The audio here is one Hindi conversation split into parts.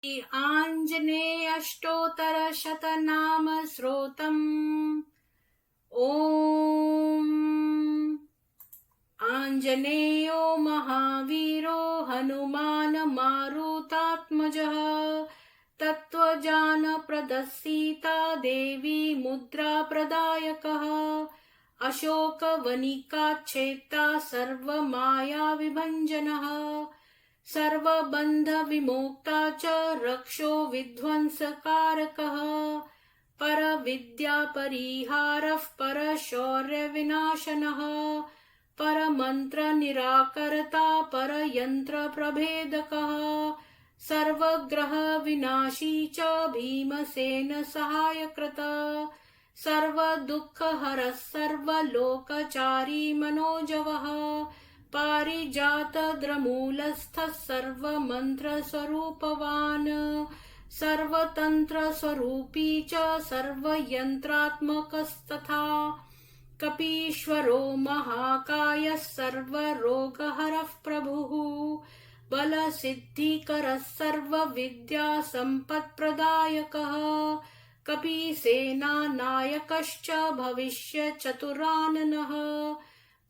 आञ्जनेयष्टोत्तरशतनाम श्रोतम्। ॐ आञ्जनेयो महावीरो हनुमान् मारुतात्मजः तत्त्वज्ञानप्रदः देवी मुद्रा प्रदायकः अशोकवनिकाच्छेत्ता सर्वमाया विभञ्जनः सर्वबन्ध विमोक्ता च रक्षो विध्वंसकारकः परविद्या परिहारः परशौर्य विनाशनः परमन्त्र निराकर्ता परयन्त्र प्रभेदकः सर्वग्रह विनाशी च भीमसेन सहायकृता सर्वदुःखहरः सर्वलोकचारी मनोजवः पारिजातद्रमूलस्थः सर्वमन्त्रस्वरूपवान् सर्वतन्त्रस्वरूपी च सर्वयन्त्रात्मकस्तथा कपीश्वरो महाकायः सर्वरोगहरः प्रभुः बलसिद्धिकरः सर्वविद्यासम्पत्प्रदायकः कपीसेनानायकश्च भविष्यचतुराननः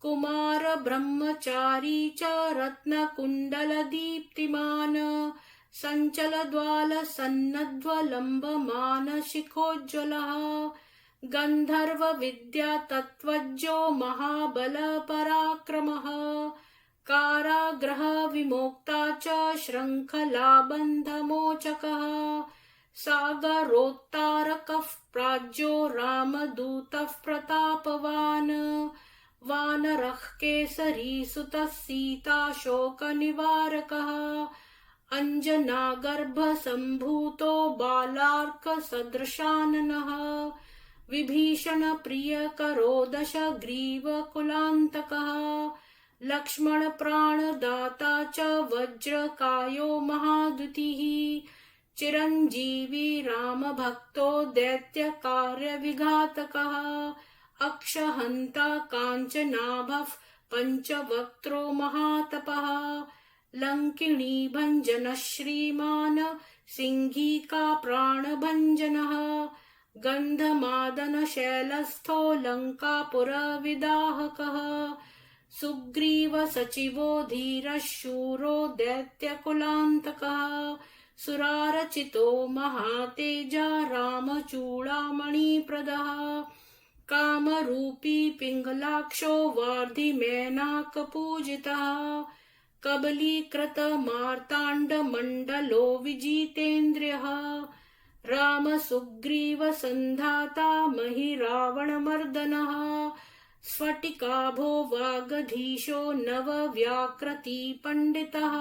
कुमार ब्रह्मचारी च रत्नकुण्डलदीप्तिमान् सञ्चलद्वालसन्नध्वलम्बमान शिखोज्ज्वलः गन्धर्वविद्यातत्त्वज्ञो महाबलपराक्रमः कारागृह विमोक्ता च शृङ्खलाबन्धमोचकः सागरोत्तारकः प्राज्ञो रामदूतः प्रतापवान् वानरः केसरी सुतः सीताशोकनिवारकः अञ्जनागर्भसम्भूतो बालार्कसदृशाननः विभीषणप्रियकरो दशग्रीवकुलान्तकः लक्ष्मणप्राणदाता च वज्रकायो महाद्युतिः चिरञ्जीवी रामभक्तो दैत्यकार्यविघातकः अक्षहन्ता काञ्चनाभः पञ्चवक्त्रो महातपः लङ्किणी भञ्जनः श्रीमान् सिंहिका प्राणभञ्जनः गन्धमादनशैलस्थो लङ्कापुरविदाहकः सुग्रीव सचिवो धीरः शूरो दैत्यकुलान्तकः सुरारचितो महातेजा रामचूडामणिप्रदः कामरूपी पिङ्गलाक्षो वार्धिमेनाकपूजितः कबलीकृत मार्ताण्डमण्डलो विजितेन्द्रियः रामसुग्रीव सन्धाता महिरावणमर्दनः स्फटिकाभो वागधीशो नवव्याकृति पण्डितः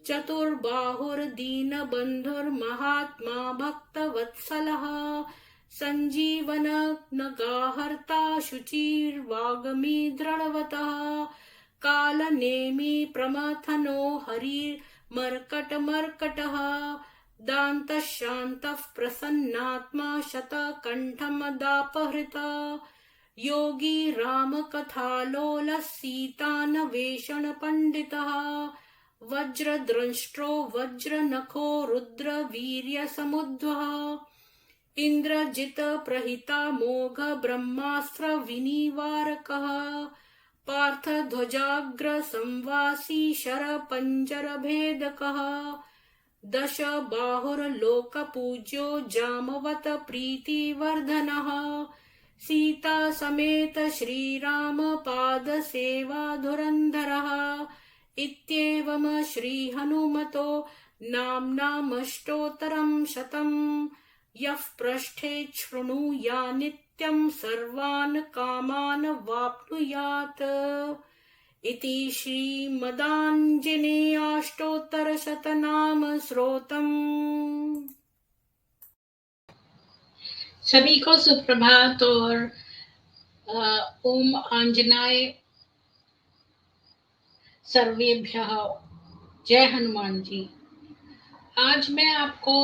चतुर्बाहुर्दीनबन्धुर्महात्मा भक्तवत्सलः सञ्जीवननगाहर्ता शुचिर्वाग्मी दृढवतः कालनेमि प्रमथनो हरिर्मर्कटमर्कटः दान्तः शान्तः प्रसन्नात्मा शतकण्ठमदापहृता योगी रामकथालोलः सीतान्वेषणपण्डितः वज्रद्रष्ट्रो वज्रनखो रुद्रवीर्यसमुद्वः इन्द्रजित प्रहिता मोघ ब्रह्मास्त्र विनिवारकः पार्थध्वजाग्र संवासी शरपञ्जरभेदकः दश बाहुर्लोकपूज्यो जामवत प्रीतिवर्धनः सीता समेत श्रीराम पादसेवा धुरन्धरः इत्येवं श्रीहनुमतो नाम्नामष्टोत्तरं शतम् यः पृष्ठेत् शृणुया नित्यं सर्वान् कामान् वाप्नुयात् इति श्रीमदाञ्जनेयाष्टोत्तरशतनाम श्रोतम्। सभी को सुप्रभात और ओम आंजनाय सर्वेभ्यः जय हनुमान जी। आज मैं आपको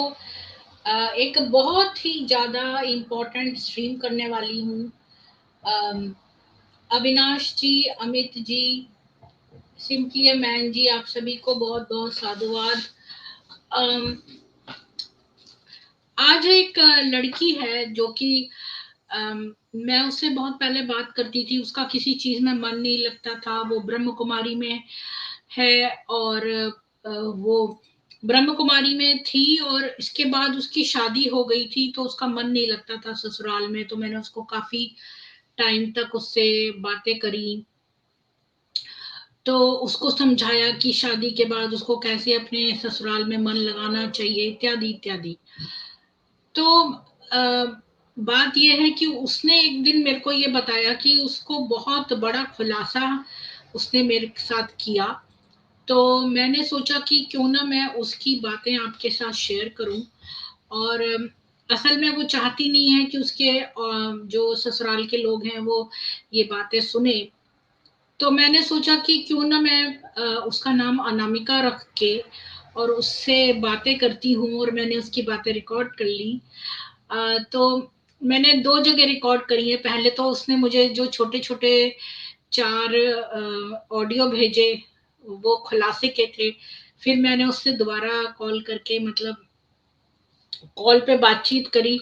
एक बहुत ही ज़्यादा इम्पोर्टेंट स्ट्रीम करने वाली हूँ। अविनाश जी, अमित जी, सिंपली मैन जी, आप सभी को बहुत बहुत साधुवाद। आज एक लड़की है जो कि मैं उससे बहुत पहले बात करती थी, उसका किसी चीज में मन नहीं लगता था, वो ब्रह्म कुमारी में है और वो ब्रह्म कुमारी में थी और इसके बाद उसकी शादी हो गई थी, तो उसका मन नहीं लगता था ससुराल में। तो मैंने उसको काफी टाइम तक उससे बातें करी, तो उसको समझाया कि शादी के बाद उसको कैसे अपने ससुराल में मन लगाना चाहिए, इत्यादि इत्यादि। तो बात यह है कि उसने एक दिन मेरे को ये बताया कि उसको बहुत बड़ा खुलासा उसने मेरे साथ किया। तो मैंने सोचा कि क्यों ना मैं उसकी बातें आपके साथ शेयर करूं। और असल में वो चाहती नहीं है कि उसके जो ससुराल के लोग हैं वो ये बातें सुने। तो मैंने सोचा कि क्यों ना मैं उसका नाम अनामिका रख के और उससे बातें करती हूँ, और मैंने उसकी बातें रिकॉर्ड कर ली। तो मैंने दो जगह रिकॉर्ड करी है। पहले तो उसने मुझे जो छोटे छोटे 4 ऑडियो भेजे, वो खुलासे के थे। फिर मैंने उससे दोबारा कॉल करके, मतलब कॉल पे बातचीत करी,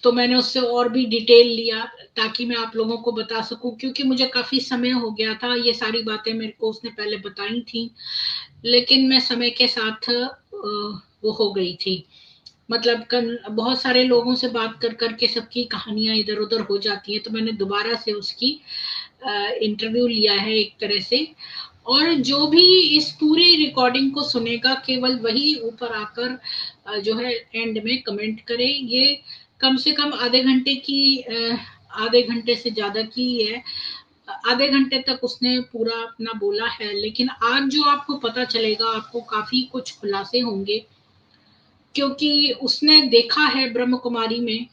तो मैंने उससे और भी डिटेल लिया ताकि मैं आप लोगों को बता सकूं, क्योंकि मुझे काफी समय हो गया था। ये सारी बातें मेरे को उसने पहले बताई थी, लेकिन मैं समय के साथ वो हो गई थी। मतलब बहुत सारे लोगों से बात कर करके सबकी कहानियां इधर उधर हो जाती हैं, तो मैंने दोबारा से उसकी इंटरव्यू लिया है एक तरह से। और जो भी इस पूरी रिकॉर्डिंग को सुनेगा, केवल वही ऊपर आकर जो है एंड में कमेंट करे। ये कम से कम आधे घंटे की, आधे घंटे से ज्यादा की है। आधे घंटे तक उसने पूरा अपना बोला है, लेकिन आज जो आपको पता चलेगा, आपको काफी कुछ खुलासे होंगे, क्योंकि उसने देखा है ब्रह्म कुमारी में।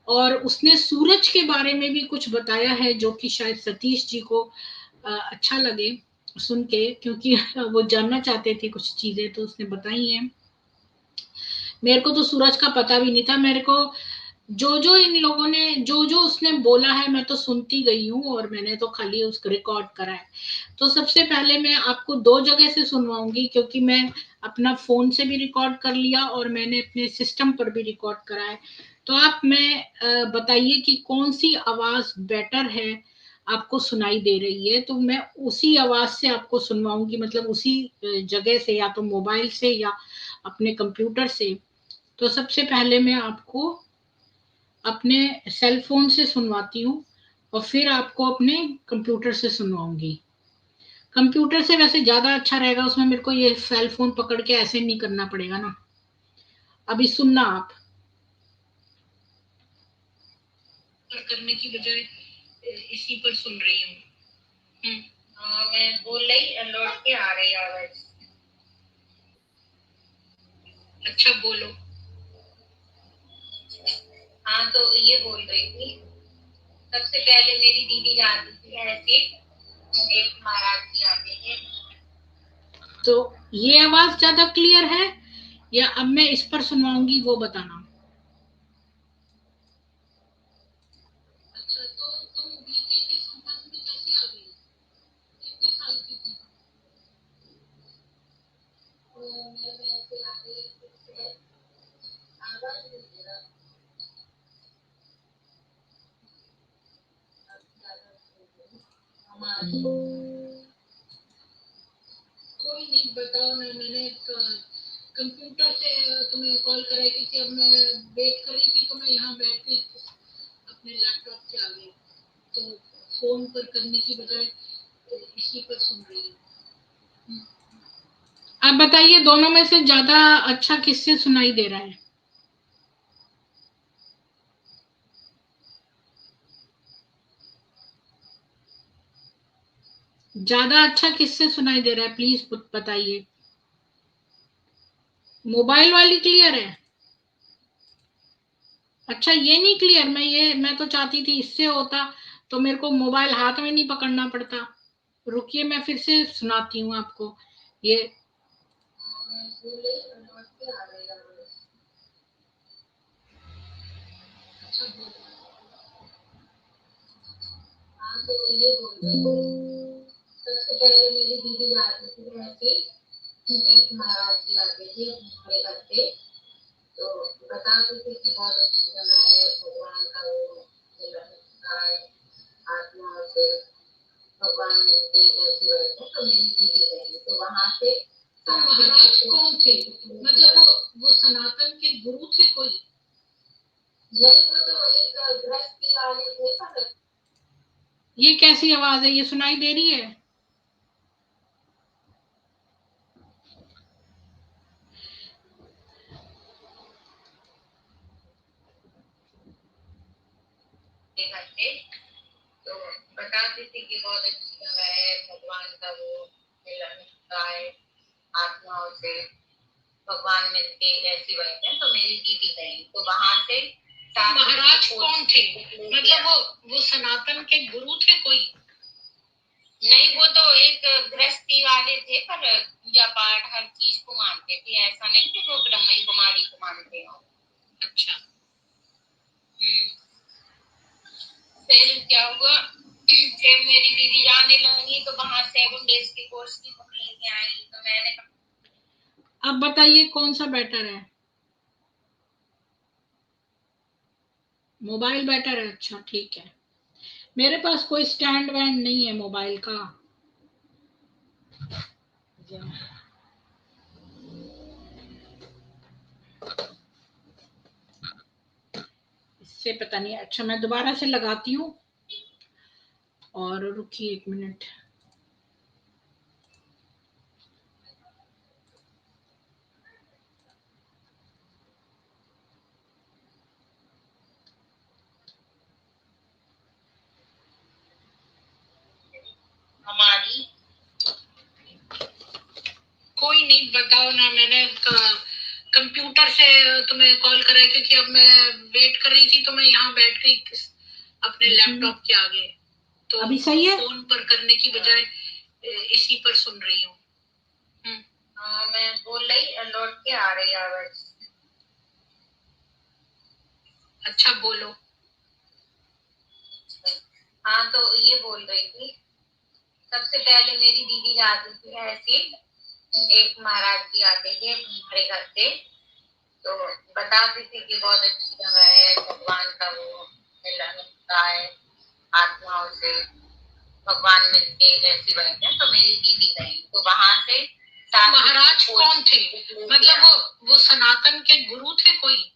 और उसने सूरज के बारे में भी कुछ बताया है, जो कि शायद सतीश जी को अच्छा लगे सुन के, क्योंकि वो जानना चाहते थे कुछ चीजें, तो उसने बताई हैं। मेरे को तो सूरज का पता भी नहीं था। मेरे को जो जो इन लोगों ने, जो जो उसने बोला है, मैं तो सुनती गई हूँ, और मैंने तो खाली उसको रिकॉर्ड करा है। तो सबसे पहले मैं आपको दो जगह से सुनवाऊंगी, क्योंकि मैं अपना फोन से भी रिकॉर्ड कर लिया और मैंने अपने सिस्टम पर भी रिकॉर्ड करा है। तो आप मैं बताइए कि कौन सी आवाज बेटर है, आपको सुनाई दे रही है, तो मैं उसी आवाज से आपको सुनवाऊंगी, मतलब उसी जगह से, या तो मोबाइल से या अपने कंप्यूटर से। तो सबसे पहले मैं आपको अपने सेल फोन से सुनवाती हूँ, और फिर आपको अपने कंप्यूटर से सुनवाऊंगी। कंप्यूटर से वैसे ज्यादा अच्छा रहेगा, उसमें मेरे को ये सेल फोन पकड़ के ऐसे नहीं करना पड़ेगा ना। अभी सुनना आप, पर करने की बजाय इसी पर सुन रही हूँ। मैं बोल रही, लौट के आ रही आवाज। अच्छा बोलो। हाँ, तो ये बोल रही थी, सबसे पहले मेरी दीदी जाती थी ऐसे, एक महाराज जी आते थे। तो ये आवाज ज्यादा क्लियर है, या अब मैं इस पर सुनवाऊंगी, वो बताना। अच्छा, तो तुम बीके के संपर्क में कैसे आ गई, कितने साल की थी? तो मैं ऐसे आ गई, इससे आवाज नहीं दे रहा। हमारी कोई नहीं, बताओ ना। मैंने कंप्यूटर से तुम्हें कॉल कराई थी, अब मैं वेट कर रही थी, तो मैं यहाँ बैठ के अपने लैपटॉप से आ गई, तो फोन पर करने की बजाय इसी पर सुन रही हूँ। आप बताइए, दोनों में से ज्यादा अच्छा किससे सुनाई दे रहा है? ज्यादा अच्छा किससे सुनाई दे रहा है, प्लीज बताइए। मोबाइल वाली क्लियर है? अच्छा, ये नहीं क्लियर? मैं तो चाहती थी इससे होता, तो मेरे को मोबाइल हाथ में नहीं पकड़ना पड़ता। रुकिए, मैं फिर से सुनाती हूँ आपको ये। हाँ, तो ये बोल रही थी, सबसे पहले मेरी दीदी आती थी ऐसे, एक महाराज जी आते थे हमारे घर पे। तो बता रहे थे कि बहुत अच्छी जगह है, भगवान का वो मिलन होता है, आत्माओं से भगवान मिलते ऐसी बात है। तो मेरी दीदी गई तो वहां से। तो महाराज कौन थे? मतलब वो सनातन के गुरु थे कोई? नहीं, वो तो एक गृहस्थी वाले थे। पर ये कैसी आवाज है? ये सुनाई दे रही है? तो बताते थे कि बहुत अच्छी जगह है, भगवान का वो मिलन होता है, आत्माओं से भगवान मिलते ऐसी बात है। तो मेरी दीदी गई तो वहां से। तो महाराज कौन थे? मतलब वो सनातन के गुरु थे कोई? नहीं, वो तो एक गृहस्थी वाले थे, पर पूजा पाठ हर चीज को मानते थे। ऐसा नहीं कि वो ब्रह्मई कुमारी को मानते हो। अच्छा। फिर क्या हुआ, फिर मेरी दीदी जाने लगी तो वहां 7 डेज की कोर्स की बुक लेके आई। तो मैंने अब बताइए कौन सा बेटर है? मोबाइल बेटर है। अच्छा ठीक है। मेरे पास कोई स्टैंड वैंड नहीं है मोबाइल का। इससे पता नहीं। अच्छा मैं दोबारा से लगाती हूँ और रुकिए 1 मिनट। हमारी कोई नहीं, बताओ ना। मैंने कंप्यूटर से तुम्हें कॉल करा है क्योंकि अब मैं वेट कर रही थी तो मैं यहाँ बैठ गई अपने लैपटॉप के आगे। तो अभी सही है? फोन पर करने की बजाय इसी पर सुन रही हूँ। मैं बोल रही, लौट के आ रही आवाज। अच्छा बोलो। हाँ, तो ये बोल रही थी, सबसे पहले मेरी दीदी जाती थी ऐसी, एक महाराज जी आते थे हमारे घर पे, तो बताते थे कि बहुत अच्छी जगह है, भगवान का वो मिलन होता है, आत्माओं से भगवान मिलते ऐसी बात है। तो मेरी दीदी गई तो वहां से। तो महाराज कौन थे? मतलब वो सनातन के गुरु थे कोई?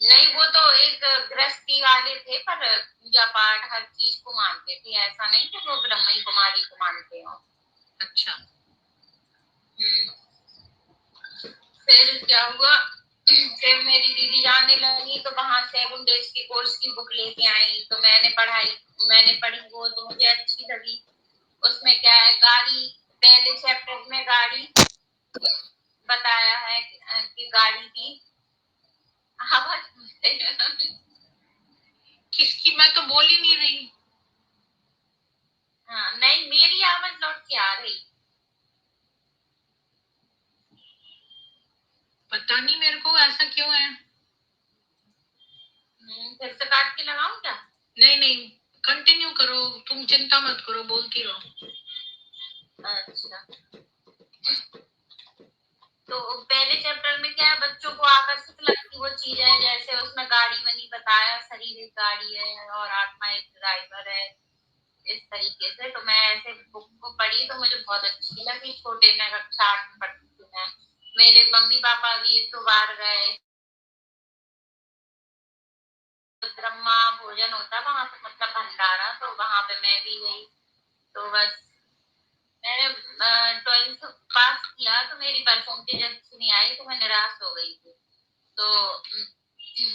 नहीं, वो तो एक गृहस्थी वाले थे, पर पूजा पाठ हर चीज को मानते थे। ऐसा नहीं कि वो ब्रह्मई कुमारी को मानते हो। अच्छा। फिर क्या हुआ, फिर मेरी दीदी जाने लगी तो वहां 7 डेज की कोर्स की बुक लेके आई। तो मैंने पढ़ी वो तो मुझे अच्छी लगी। उसमें क्या है, गाड़ी पहले चैप्टर में गाड़ी बताया है कि गाड़ी की आवाज किसकी? मैं तो बोल ही नहीं रही। हाँ, नहीं, मेरी आवाज लौट के आ रही। पता नहीं मेरे को ऐसा क्यों है। फिर से काट के लगाऊं क्या? नहीं नहीं, कंटिन्यू करो, तुम चिंता मत करो, बोलती रहो। अच्छा, तो पहले चैप्टर में क्या है, बच्चों को आकर्षित लगती वो चीजें, जैसे उसमें गाड़ी बनी बताया, शरीर एक गाड़ी है और आत्मा एक ड्राइवर है, इस तरीके से। तो मैं ऐसे बुक को पढ़ी तो मुझे बहुत अच्छी लगी। छोटे में कक्षा 8 में पढ़ती थी मैं। मेरे मम्मी पापा भी एक दो बार गए, ब्रह्मा भोजन होता वहां पे, मतलब भंडारा, तो वहां पे मैं भी गई। तो बस मैंने 12th पास किया तो मेरी परसेंटेज अच्छी नहीं आई तो मैं निराश हो गई थी। तो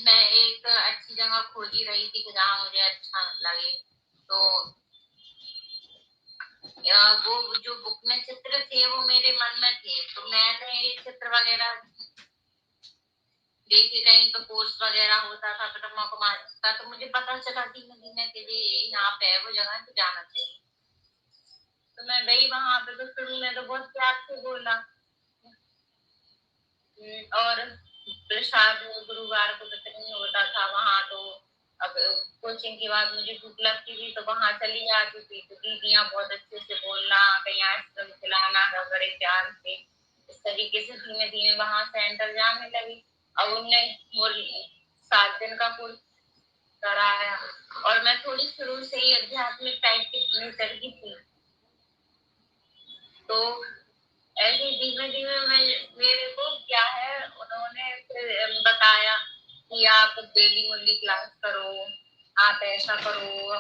मैं एक अच्छी जगह खोजी रही थी कि जहाँ मुझे अच्छा लगे। तो वो जो बुक में चित्र थे वो मेरे मन में थे, तो मैंने ये चित्र वगैरह देखे। कहीं तो कोर्स वगैरह होता था ब्रह्मा कुमारी का, तो मुझे पता चला धीमे धीमे कि यहाँ पे है वो जगह, तो जाना चाहिए। तो मैं गई वहां पे, तो शुरू में तो बहुत प्यार से बोला। और प्रसाद गुरुवार को वितरण होता था वहां। तो अब कोचिंग के बाद मुझे भूख लगती थी तो वहां चली जाती थी। तो दीदियां बहुत अच्छे से बोलना, कहीं आइसक्रीम खिलाना बड़े प्यार से, इस तरीके से धीमे धीमे वहां से एंटर जाने लगी। अब उनने वो 7 दिन का कोर्स कराया और मैं थोड़ी शुरू से ही आध्यात्मिक टाइप की नेचर की थी, तो ऐसे धीमे धीमे मेरे को क्या है, उन्होंने फिर बताया कि आप डेली मुरली क्लास करो, आप ऐसा करो।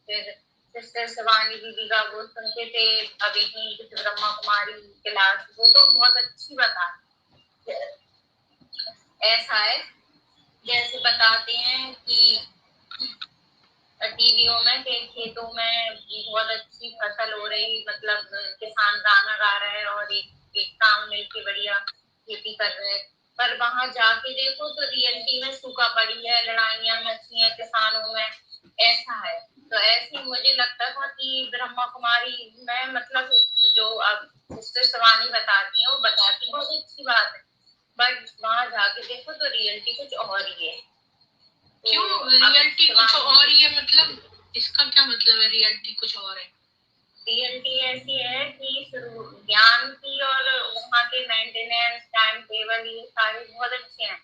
फिर सिस्टर शिवानी दीदी का वो सुनते थे, अभी की ब्रह्मा कुमारी क्लास, वो तो बहुत अच्छी बता। ऐसा है जैसे बताते हैं कि टीवियों में के खेतों में बहुत अच्छी फसल हो रही, मतलब किसान गाना गा रहे हैं और एक काम मिलके बढ़िया खेती कर रहे हैं, पर वहां जाके देखो तो रियलिटी में सूखा पड़ी है, लड़ाइयां मची हैं किसानों में। ऐसा है, तो ऐसे मुझे लगता था कि ब्रह्मा कुमारी में मतलब जो अब सिस्टर शिवानी बताती है वो बताती बहुत अच्छी बात है, बट वहां जाके देखो तो रियलिटी कुछ और ही है। क्यों रियलिटी कुछ और ही है? मतलब इसका क्या मतलब है रियलिटी कुछ और है? रियलिटी ऐसी है कि ज्ञान की और वहाँ के मेंटेनेंस टाइम टेबल ये सारे बहुत अच्छे हैं,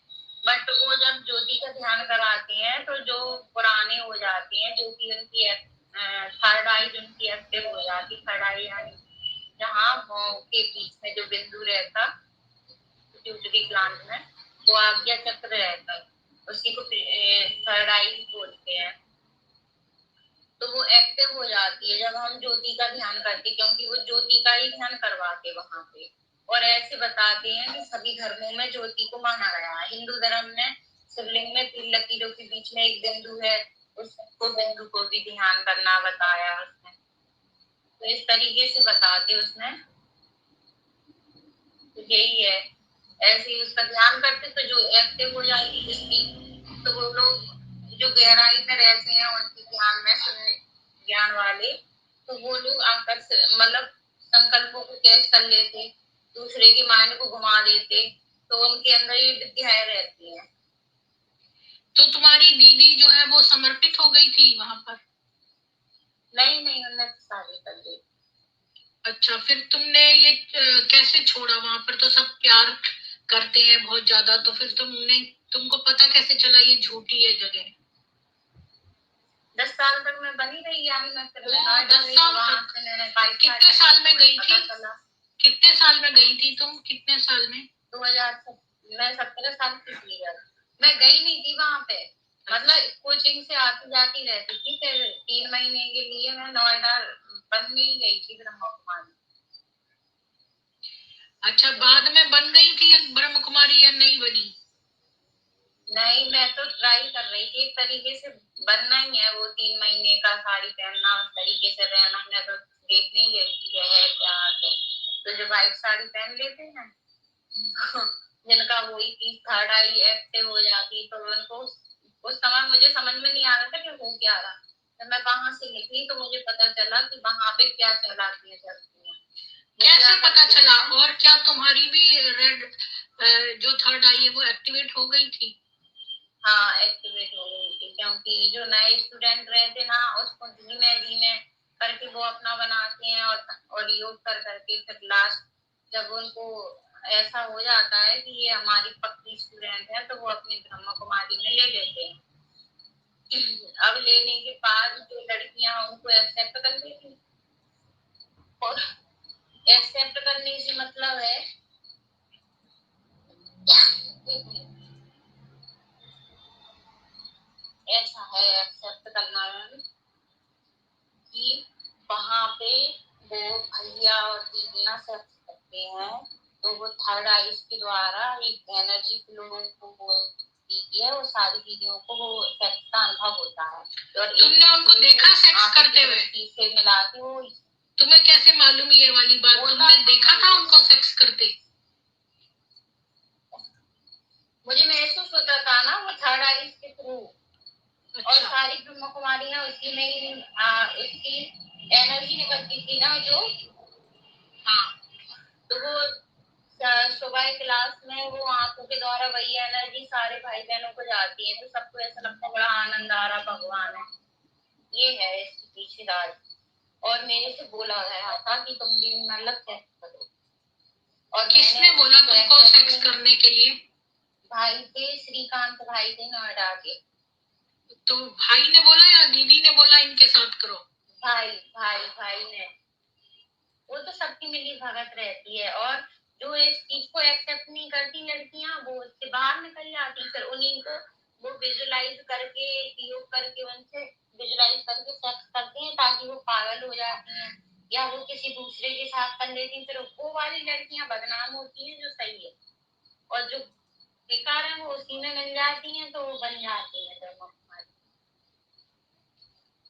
बट वो जब ज्योति का ध्यान कराते हैं तो जो पुराने हो जाते हैं, जो कि उनकी थर्ड आई उनकी एक्टिव हो जाती, थर्ड आई यानी जहाँ के बीच में जो बिंदु रहता पिट्यूटरी ग्लैंड में, वो आज्ञा चक्र रहता है, उसी को थर्ड आई बोलते हैं। तो वो एक्टिव हो जाती है जब हम ज्योति का ध्यान करते, क्योंकि वो ज्योति का ही ध्यान करवाते वहां पे। और ऐसे बताते हैं कि सभी धर्मों में ज्योति को माना गया है। हिंदू धर्म में शिवलिंग में 3 लकीरों के बीच में एक बिंदु है, उसको बिंदु को भी ध्यान करना बताया उसने। तो इस तरीके से बताते उसने, तो यही है। ऐसे ही उसका ध्यान करते तो जो एक्टिव हो जाएगी जिसकी, तो वो लोग जो गहराई में रहते हैं उनके ध्यान में सुनने ज्ञान वाले, तो वो लोग आकर मतलब संकल्पों को कैच कर लेते, दूसरे के माइंड को घुमा देते, तो उनके अंदर ये विद्याएं रहती हैं। तो तुम्हारी दीदी जो है वो समर्पित हो गई थी वहां पर? नहीं, उन्होंने शादी कर दी। अच्छा, फिर तुमने ये कैसे छोड़ा? वहां पर तो सब प्यार करते हैं बहुत ज्यादा, तो फिर तुमको पता कैसे चला ये झूठी है जगह? 10 साल तक मैं बनी रही, यानी मैं 10 साल तक? कितने साल में गई थी? कितने साल में गई थी तुम? कितने साल में? 2000 मैं 17 साल की थी यार। मैं गई नहीं थी वहां पे, मतलब कोचिंग से आती जाती रहती थी। फिर 3 महीने के लिए मैं नोएडा बनने ही गई थी ब्रह्मा कुमारी। अच्छा, बाद में बन गई थी ब्रह्म कुमारी या नहीं बनी? नहीं, मैं तो ट्राई कर रही थी, एक तरीके से बनना ही है। वो 3 महीने का साड़ी पहनना, उस तरीके से रहना, मैं तो देखने ही गई थी है क्या। तो जो व्हाइट साड़ी पहन लेते हैं जिनका वही चीज थर्ड आई एक्टिव हो जाती, तो उनको उस समय मुझे समझ में नहीं आ रहा था कि हो क्या रहा। जब मैं वहां से निकली तो मुझे पता चला कि वहां पे क्या चलाती है चलती है। कैसे पता चला? और क्या तुम्हारी भी रेड जो थर्ड आई है वो एक्टिवेट हो गई थी? हाँ, एक्टिवेट हो गई थी, क्योंकि जो नए स्टूडेंट रहते ना, उसको धीमे धीमे करके वो अपना बनाते हैं और योग कर करके फिर लास्ट जब उनको ऐसा हो जाता है कि ये हमारी पक्की स्टूडेंट है, तो वो अपनी ब्रह्मा कुमारी में ले लेते हैं। अब लेने के बाद जो लड़कियां उनको एक्सेप्ट कर लेती, और एक्सेप्ट करने से मतलब है ऐसा है एक्सेप्ट करना कि वहां पे वो भैया और दीदियां सब करते हैं, तो वो थर्ड आइज के द्वारा एक एनर्जी फ्लो को दीदी है, वो सारी दीदियों को वो सेक्स का अनुभव होता है। और तुमने उनको देखा सेक्स करते हुए? से मिला के वो, तुम्हें कैसे मालूम ये वाली बात? तुमने देखा था उनको सेक्स करते? मुझे महसूस होता था ना वो थर्ड आइज के थ्रू। अच्छा। और सारी ब्रह्मा कुमारियां उसी में ही उसकी एनर्जी निकलती थी ना जो। हाँ, तो वो सुबह क्लास में वो आंखों के द्वारा वही एनर्जी सारे भाई बहनों को जाती है, तो सबको ऐसा लगता है बड़ा आनंद आ रहा, भगवान है। ये है इसके पीछे राज। और मेरे से बोला गया था कि तुम भी मतलब सेक्स करो। और किसने बोला तुमको सेक्स करने के लिए? भाई थे, श्रीकांत भाई थे नोएडा के। तो भाई ने बोला या दीदी ने बोला इनके साथ करो? भाई ने। वो तो सबकी मिली भगत रहती है, और जो इस चीज को एक्सेप्ट नहीं करती लड़कियां, वो उससे बाहर निकल जाती, फिर उन्हीं को वो विजुलाइज करके, योग करके उनसे विजुलाइज करके सेक्स करते हैं ताकि वो पागल हो जाती हैं, या वो किसी दूसरे के साथ कर लेती हैं, फिर वो वाली लड़कियां बदनाम होती हैं जो सही है, और जो बेकार है वो उसी में मिल जाती हैं, तो वो बन जाती है ब्रह्म कुमारी।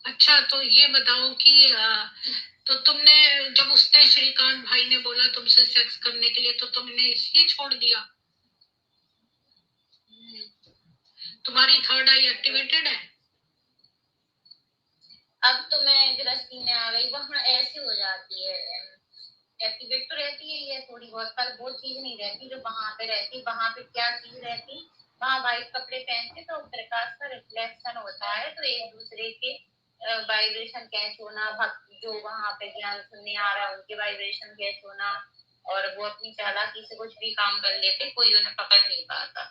अच्छा, तो ये बताओ कि तो तुमने, जब उसने श्रीकांत भाई ने बोला तुमसे सेक्स करने के लिए, तो तुमने इसलिए छोड़ दिया? तुम्हारी थर्ड आई एक्टिवेटेड है? अब तो मैं गृहस्थी में आ गई, वहाँ ऐसे हो जाती है, एक्टिवेट तो रहती है ये थोड़ी बहुत, पर वो चीज नहीं रहती जो वहां पे रहती। वहां पे क्या चीज रहती, वहां व्हाइट कपड़े पहनते तो प्रकाश का रिफ्लेक्शन होता है, तो एक दूसरे के वाइब्रेशन कैच होना, भक्त जो वहां पे ज्ञान सुनने आ रहा है उनके वाइब्रेशन कैच होना, और वो अपनी चालाकी से कुछ भी काम कर लेते, कोई उन्हें पकड़ नहीं पाता।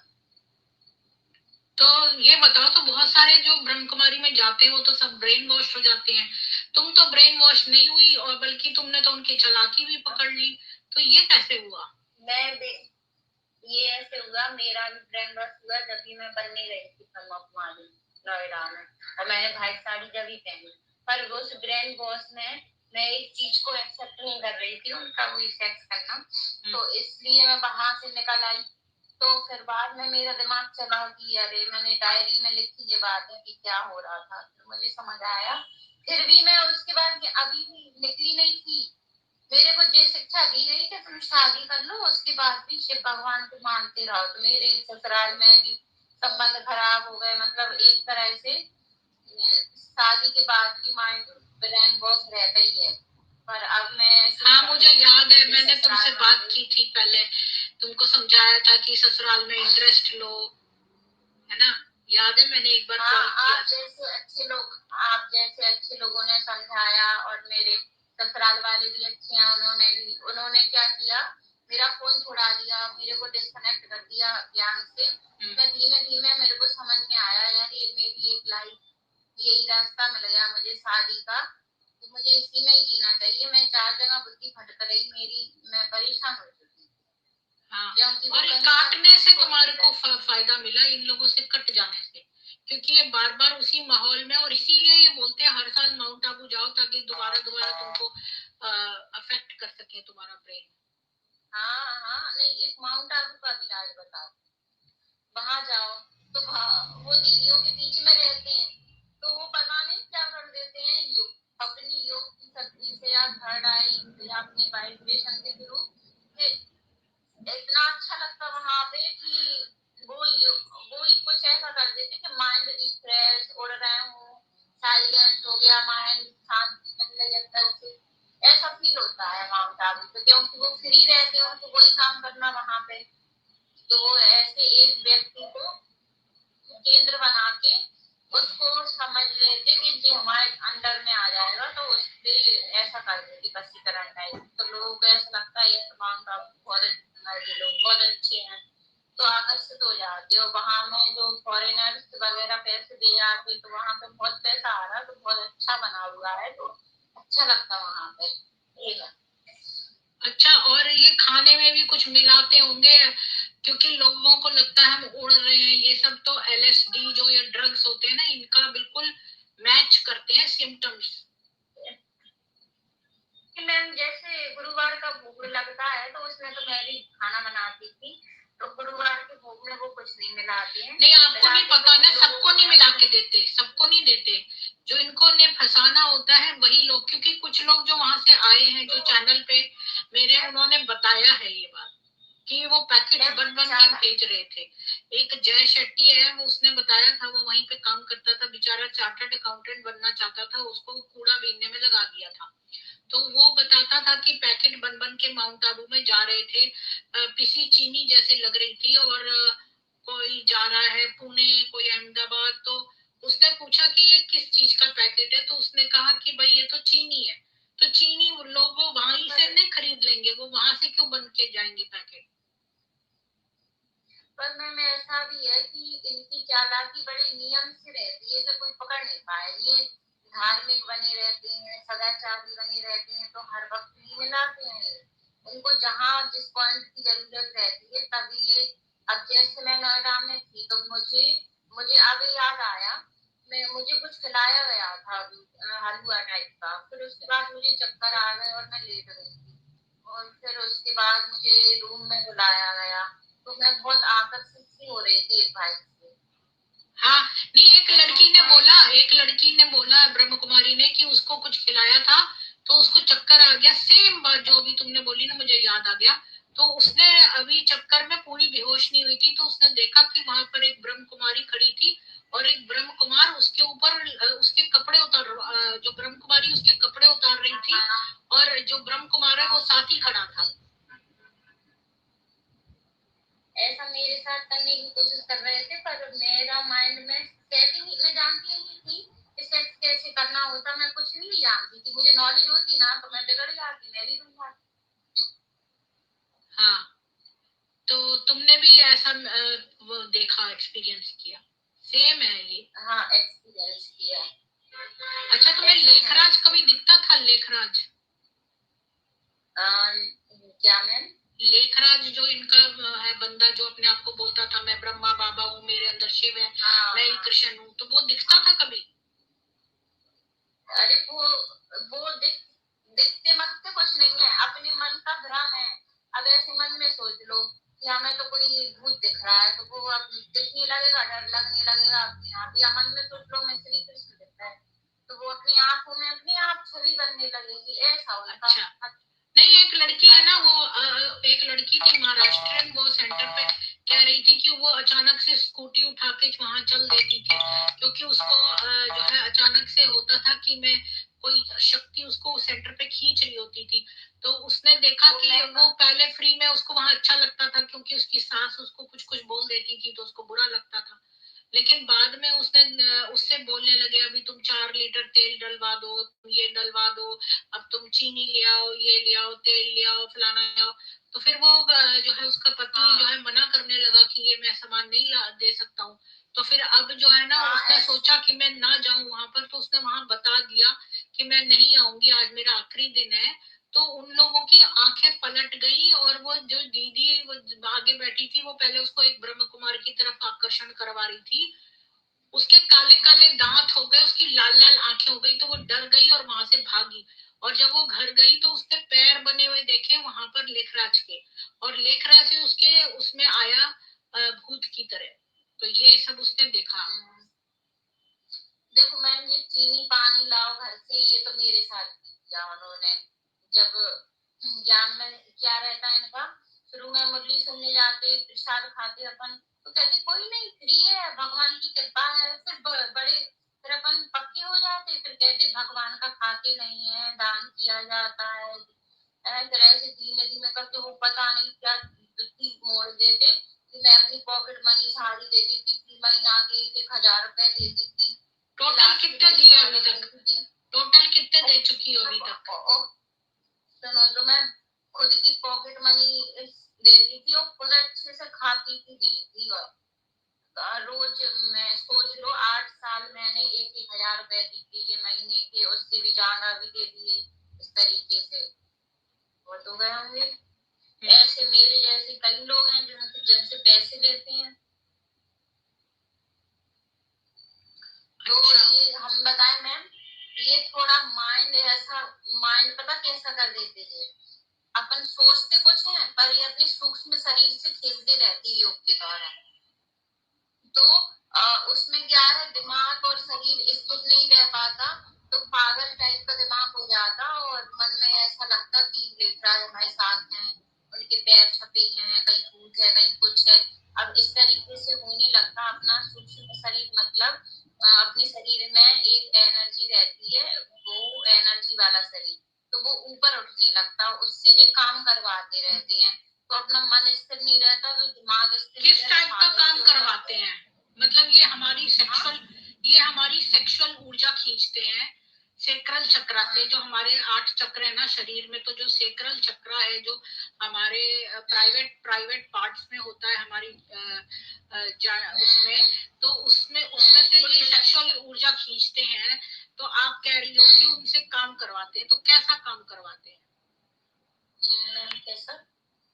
तो ये बताओ, तो बहुत सारे जो ब्रह्म कुमारी में जाते हैं वो तो सब ब्रेन वॉश हो जाते हैं, तुम तो ब्रेन वॉश नहीं हुई, और बल्कि तुमने तो उनकी चालाकी भी पकड़ ली, तो ये कैसे हुआ? ये ऐसे हुआ, मेरा भी ब्रेन वॉश हुआ जब भी मैं बनने गई थी ब्रह्म कुमारी नोएडा में, और मैंने व्हाइट साड़ी जब भी पहनी, पर उस ब्रेन वॉश में मैं एक चीज को एक्सेप्ट नहीं कर रही थी, उनका वही सेक्स करना, तो इसलिए मैं वहां से निकल आई। तो फिर बाद में मेरा दिमाग चला कि अरे मैंने डायरी में लिखी ये बात है कि क्या हो रहा था, तो मुझे समझ आया। फिर भी मैं उसके बाद अभी भी निकली नहीं थी, मेरे को ये शिक्षा दी गई कि तुम शादी कर लो, उसके बाद भी शिव भगवान को मानते रहो, तो मेरे ससुराल में भी संबंध खराब हो गए, मतलब एक तरह से शादी के बाद भी माइंड ब्रेन वॉश रहता ही है। पर अब मैं, हाँ, मुझे याद है, मैंने तुमसे बात की थी पहले, तुमको समझाया था कि ससुराल में इंटरेस्ट लो, है ना? याद है, मैंने एक बार कॉल किया। आप जैसे अच्छे लोगों ने समझाया, और मेरे ससुराल वाले भी अच्छे हैं, उन्होंने क्या किया, मेरा फोन छुड़ा दिया, मेरे को डिस्कनेक्ट कर दिया ज्ञान से। मैं धीमे धीमे मेरे को समझ में आया यार ये मेरी एक लाइफ, यही रास्ता मिल गया मुझे शादी का, तो मुझे इसी में ही जीना चाहिए। मैं 4 जगह बुद्धि भटक रही मेरी, मैं परेशान हो चुकी। हाँ, और काटने से तुम्हारे को फायदा मिला, इन लोगों से कट जाने से, क्योंकि ये बार बार उसी माहौल में, और इसीलिए ये बोलते हैं हर साल माउंट आबू जाओ ताकि दोबारा तुमको अफेक्ट कर सके तुम्हारा ब्रेन। हाँ, नहीं, एक माउंट आबू का भी राज बताओ। वहां जाओ तो वो दीदियों के बीच में रहते हैं, तो वो पता नहीं क्या कर देते हैं, अपनी योग की शक्ति से या थर्ड आई या अपनी वाइब्रेशन के थ्रू, इतना अच्छा लगता वहां पे कि वो कुछ ऐसा कर देते कि माइंड रिफ्रेश, उड़ रहे हो, साइलेंस हो गया माइंड, शांति मिल रही अंदर से, ऐसा फील होता है माउंट आबू पे, क्योंकि वो फ्री रहते हैं, उनको वही काम करना वहां पे, तो वो ऐसे एक व्यक्ति को केंद्र बना के उसको समझ लेते कि जो हमारे अंडर में आ जाएगा तो उस पे ऐसा कर देते वशीकरण टाइप, तो लोगों को ऐसा लगता है ये माउंट आबू लोग बहुत अच्छे हैं, तो आकर्षित हो जाते हो। वहां में जो फॉरेनर्स वगैरह पैसे दे जाते, तो वहां पे बहुत पैसा आ रहा है, तो बहुत अच्छा बना हुआ है, तो अच्छा लगता वहां पे। अच्छा, और ये खाने में भी कुछ मिलाते होंगे, क्योंकि लोगों को लगता है हम उड़ रहे हैं, ये सब तो LSD जो ये ड्रग्स होते हैं ना, इनका बिल्कुल मैच करते हैं सिम्टम्स। मैम जैसे गुरुवार का भोग लगता है तो उसमें तो मैं भी खाना बनाती थी, तो गुरुवार के भोग में वो कुछ नहीं मिलाती है। नहीं, आपको नहीं पता ना, सबको नहीं मिला के देते, सबको नहीं देते, जो इनको ने फंसाना होता है वही लोग, क्योंकि कुछ लोग जो वहां से आए हैं जो चैनल पे मेरे, उन्होंने बताया है ये बात कि वो पैकेट बन के भेज रहे थे। एक जय शेट्टी है, वो उसने बताया था, वो वहीं पे काम करता था बेचारा, चार्टर्ड अकाउंटेंट बनना चाहता था, उसको कूड़ा बीनने में लगा दिया था, तो वो बताता था कि पैकेट बन के माउंट आबू में जा रहे थे, पिसी चीनी जैसे लग रही थी, और कोई जा रहा है पुणे, कोई अहमदाबाद, तो उसने पूछा कि ये किस चीज का पैकेट है, तो उसने कहा कि भाई ये तो चीनी है, तो चीनी लोग वो वहीं से नहीं खरीद लेंगे, वो वहां से क्यों बन के जाएंगे पैकेट? पर मैम ऐसा भी है कि इनकी चालाकी बड़े नियम से रहती है कि कोई पकड़ नहीं पाए। ये धार्मिक बने रहते हैं, सदाचारी बने रहते हैं, तो हर वक्त नहीं मिलाते हैं। उनको जहाँ जिस पॉइंट की जरूरत रहती है तभी ये। अब जैसे मैं नोएडा में थी तो मुझे मुझे अभी याद आया, मुझे कुछ खिलाया गया था हलवा टाइप का, फिर उसके बाद मुझे चक्कर आ गए और मैं लेट गई थी। और फिर उसके बाद मुझे रूम में बुलाया गया, तो मैं बहुत आकर्षित सी हो रही थी एक भाई से। हाँ, नहीं, एक लड़की ने बोला ब्रह्म कुमारी ने कि उसको कुछ खिलाया था तो उसको चक्कर आ गया। सेम बात जो अभी तुमने बोली ना, मुझे याद आ गया। तो उसने अभी चक्कर में पूरी बेहोश नहीं हुई थी, तो उसने देखा कि वहां पर एक ब्रह्म कुमारी खड़ी थी और एक ब्रह्म कुमार उसके ऊपर उसके कपड़े जो ब्रह्म कुमारी उसके कपड़े उतार रही थी और जो ब्रह्म कुमार है वो साथ ही खड़ा था। ऐसा मेरे साथ करने की कोशिश कर रहे थे, पर मेरा माइंड में सेटिंग मैं जानती नहीं थी सेक्स कैसे करना होता, मैं कुछ भी नहीं जानती थी। मुझे नॉलेज होती ना तो मैं बिगड़ जाती, मैं भी बन जाती। हाँ, तो तुमने भी ऐसा वो देखा, एक्सपीरियंस किया? सेम है ये? हाँ, एक्सपीरियंस किया। अच्छा, तुम्हें लेखराज कभी दिखता था? लेखराज क्या मैम? लेखराज जो इनका है बंदा, जो अपने आप को बोलता था मैं ब्रह्मा बाबा हूँ, मेरे अंदर शिव है, मैं ही कृष्ण हूँ, तो वो दिखता था कभी? अरे वो दिखते मखते कुछ नहीं है, अपने मन का भ्रम है। अब ऐसे मन में सोच लो कि हमें तो कोई भूत दिख रहा है, तो वो अब दिखने लगेगा, डर लगने लगेगा अपने आप। या मन में सोच लो मैं श्री कृष्ण दिख रहा है, तो वो अपनी आंखों में अपने आप छवि बनने लगेगी, ऐसा होता। अच्छा, नहीं, एक लड़की है ना, वो एक लड़की थी महाराष्ट्र में, वो सेंटर पे कह रही थी कि वो अचानक से स्कूटी उठा के वहां चल देती थी, क्योंकि उसको जो है अचानक से होता था कि मैं कोई शक्ति उसको सेंटर पे खींच रही होती थी। तो उसने देखा कि वो पहले फ्री में उसको वहां अच्छा लगता था, क्योंकि उसकी सास उसको कुछ कुछ बोल देती थी तो उसको बुरा लगता था। लेकिन बाद में उससे बोलने लगे अभी तुम 4 लीटर तेल डलवा दो, ये डलवा दो, अब तुम चीनी ले आओ, ये ले आओ, तेल ले आओ, फलाना ले आओ। तो फिर वो जो है उसका पति जो है मना करने लगा कि ये मैं सामान नहीं ला दे सकता हूँ। तो फिर अब जो है ना, उसने सोचा कि मैं ना जाऊं वहां पर, तो उसने वहां बता दिया कि मैं नहीं आऊंगी, आज मेरा आखिरी दिन है। तो उन लोगों की आंखें पलट गई और वो जो दीदी वो आगे बैठी थी, वो पहले उसको एक ब्रह्म कुमार की तरफ आकर्षण करवा रही थी। उसके काले काले दांत हो गए, उसकी लाल लाल आंखें हो गई, तो वो डर गई और वहां से भागी। और जब वो घर गई तो उसने पैर बने हुए देखे वहां पर लेखराज के, और लेखराज उसके उसमें आया भूत की तरह। तो ये सब उसने देखा। देखो मैम, ये चीनी पानी लाओ घर से, ये तो मेरे साथ किया उन्होंने। जब ज्ञान में क्या रहता है इनका, शुरू में मुरली सुनने जाते, प्रसाद खाते अपन, तो कहते कोई नहीं, फ्री है, भगवान की कृपा है। फिर बड़े फिर अपन पक्के हो जाते, फिर कहते भगवान का खाते नहीं है, दान किया जाता है। फिर ऐसे धीमे धीमे करके वो पता नहीं क्या मोड़ देते कि मैं अपनी पॉकेट मनी सारी दे देती थी, महीना के 1,000 रुपए देती थी। टोटल कितने दिए अभी तक? टोटल कितने दे चुकी हो अभी तक? सुनो, तो मैं खुद की पॉकेट मनी देती थी और खुद अच्छे से खाती थी और रोज मैं सोच लो 8 साल मैंने 1,000 रुपए दी थी ये महीने के, उससे भी ज्यादा भी दे दिए। इस तरीके से वो तो गए होंगे। ऐसे मेरे जैसे कई लोग हैं जिनसे पैसे लेते हैं। तो ये हम बताए मैम, ये थोड़ा माइंड पता कैसा कर देते हैं। अपन सोचते कुछ है पर ये अपने सूक्ष्म शरीर से खेलते रहते हैं योग के दौरान। तो उसमें क्या है, दिमाग और शरीर स्थिर नहीं रह पाता, तो पागल टाइप का दिमाग हो जाता और मन में ऐसा लगता कि लेखराज हमारे साथ हैं, उनके पैर छपे हैं, कहीं भूत है कहीं कुछ है। अब इस तरीके से होने लगता अपना सूक्ष्म शरीर, मतलब अपने शरीर में एक एनर्जी रहती है, वो एनर्जी वाला शरीर, तो वो ऊपर उठने लगता, उससे जो काम करवाते रहते हैं, तो अपना मन स्थिर नहीं रहता, तो दिमाग स्थिर। किस टाइप का काम करवाते हैं? मतलब ये हमारी सेक्सुअल ऊर्जा खींचते हैं, सेक्रल चक्र से, जो हमारे 8 चक्र है ना शरीर में, तो जो सेक्रल चक्र है जो हमारे प्राइवेट पार्ट्स में होता है हमारी उसमें, तो उसमें से ये सेक्सुअल ऊर्जा खींचते हैं। तो आप कह रही हो कि उनसे काम करवाते हैं, तो कैसा काम करवाते हैं? कैसा?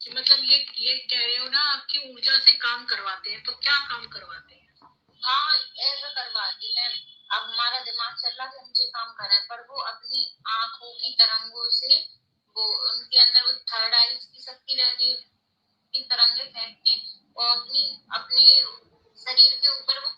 मतलब ये कह रहे हो ना आपकी ऊर्जा से काम करवाते हैं, तो क्या काम करवाते हैं? हाँ, ऐसा करवाती मैं। अब हमारा दिमाग चल रहा है मुझे काम कर रहा है, पर वो अपनी आंखों की तरंगों से, वो उनके अंदर वो थर्ड आईज की शक्ति रहती है, की तरंगे फेंक के और अपने शरीर के ऊपर वो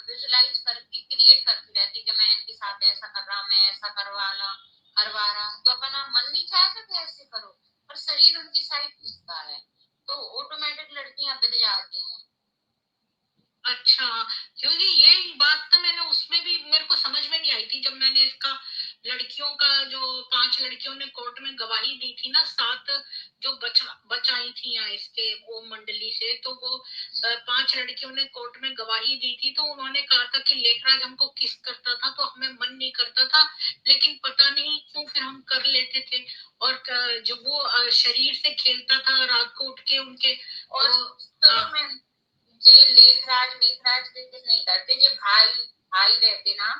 विजुलाइज करके क्रिएट करती रहती है कि मैं इनके साथ ऐसा कर रहा, मैं ऐसा करवा रहा हूँ। तो अपना मन नहीं चाहता कि ऐसे करो, पर शरीर उनकी साइड खींचता है, तो ऑटोमेटिक लड़कियां बिद जाती हैं। अच्छा, क्योंकि ये बात तो मैंने उसमें भी मेरे को समझ में नहीं आई थी जब मैंने इसका लड़कियों का जो 5 लड़कियों ने कोर्ट में गवाही दी थी ना, 7 जो बच आई थी यहाँ इसके ओम मंडली से, तो वो 5 लड़कियों ने कोर्ट में गवाही दी थी। तो उन्होंने कहा था कि लेखराज हमको किस करता था तो हमें मन नहीं करता था, लेकिन पता नहीं क्यों फिर हम कर लेते थे। और जो वो शरीर से खेलता था रात को उठ के उनके, और जे लेखराज नहीं करते, जो भाई रहते ना,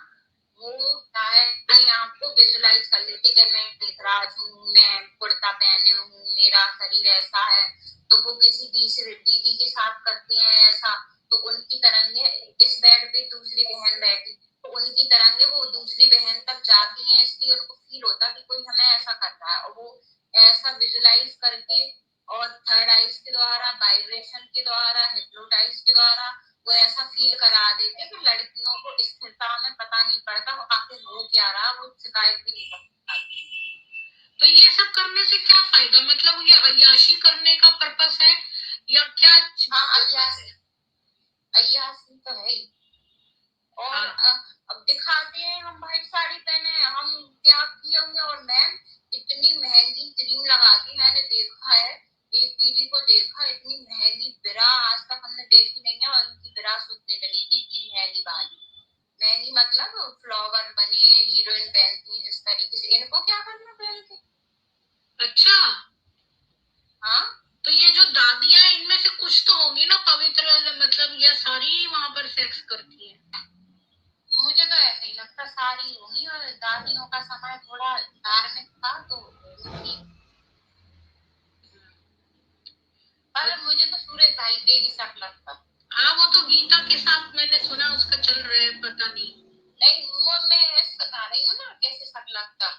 वो अपने आप को विजुलाइज कर लेते कि मैं लेखराज हूँ, मैं कुर्ता पहने हूँ, मेरा शरीर ऐसा है। तो वो किसी तीसरी दीदी के साथ करते हैं ऐसा, तो उनकी तरंगे इस बेड पे दूसरी बहन बैठी, तो उनकी तरंगे वो दूसरी बहन तक जाती हैं, इसलिए उनको फील होता कि कोई हमें ऐसा कर रहा है। और वो ऐसा विजुलाइज करके और थर्ड आइज के द्वारा, वाइब्रेशन के द्वारा, हिप्नोटाइज के द्वारा वो ऐसा फील करा देते कि लड़कियों को स्थिरता में पता नहीं पड़ता वो आखिर हो क्या रहा, वो शिकायत भी नहीं कर पाती। तो ये सब करने से क्या फायदा? मतलब ये अय्याशी करने का पर्पस है या क्या? हाँ, अय्याशी तो है ही। और अब दिखाते हैं हम व्हाइट साड़ी पहने, हम क्या किए होंगे। और मैम इतनी महंगी क्रीम लगाती मैंने देखा है, एक दीदी को देखा, इतनी महंगी बिरा आज तक हमने देखी नहीं है, और उनकी बिरा सूखने लगी थी, इतनी महंगी वाली। महंगी मतलब फ्लावर बने हीरोइन पहनती जिस तरीके से, इनको क्या करना पहन के। अच्छा, हाँ, तो ये जो दादियां इनमें से कुछ तो होंगी ना पवित्र, मतलब ये सारी वहां पर सेक्स करती है? मुझे तो ऐसे ही लगता सारी होंगी, और दादियों का समय थोड़ा धार्मिक था तो पर मुझे तो सूरज भाई पे भी शक लगता। हाँ, वो तो गीता के साथ मैंने सुना उसका चल रहा है, पता नहीं। नहीं, मैं ऐसे बता रही हूँ ना कैसे शक लगता।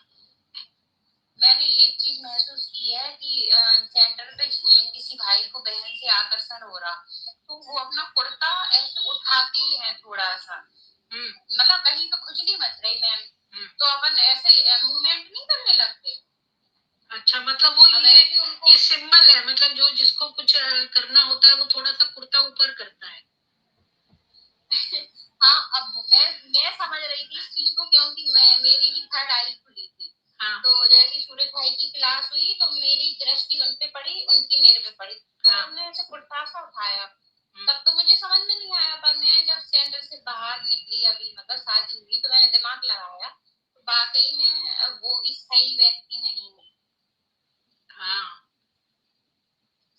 मैंने एक चीज महसूस की है कि सेंटर पे किसी भाई को बहन से आकर्षण हो रहा, तो वो अपना कुर्ता ऐसे उठाते हैं थोड़ा सा, मतलब कहीं तो खुजली मच रही मैम, तो अपन ऐसे मूवमेंट नहीं करने लगते। अच्छा, मतलब वो ये सिंबल है, मतलब जो जिसको कुछ करना होता है वो थोड़ा सा कुर्ता ऊपर करता है। हाँ, अब मैं समझ रही थी इस चीज को, क्योंकि मेरी भी थर्ड आई खुली थी। हाँ। तो जैसे सूरज भाई की क्लास हुई तो मेरी दृष्टि उन पे पड़ी, उनकी मेरे पे पड़ी, तो हमने ऐसे कुर्ता सा उठाया। तब तो मुझे समझ में नहीं आया, पर मैं जब सेंटर से बाहर निकली, अभी मतलब शादी हुई, तो मैंने दिमाग लगाया, तो वाकई में वो भी सही व्यक्ति नहीं है। हाँ,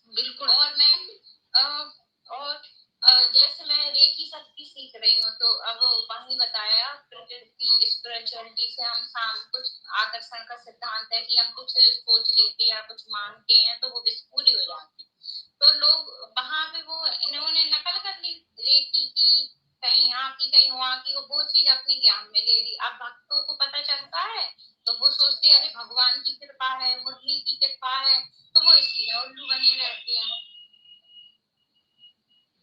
बिल्कुल। और मैं जैसे मैं रेकी शक्ति सीख रही हूँ, तो अब वही बताया प्रकृति स्पिरिचुअलिटी से हम कुछ आकर्षण का सिद्धांत है कि हम कुछ सोच लेते या कुछ मांगते हैं तो वो विश पूरी हो जाती। तो लोग वहां पे वो इन्होंने नकल कर ली रेकी की, कहीं यहाँ की कहीं वहाँ की, वो चीज अपने ज्ञान में ले ली। अब भक्तों को पता चलता है तो वो सोचते हैं अरे भगवान की कृपा है, मुरली की कृपा है, तो वो इसलिए उल्लू बने रहते हैं।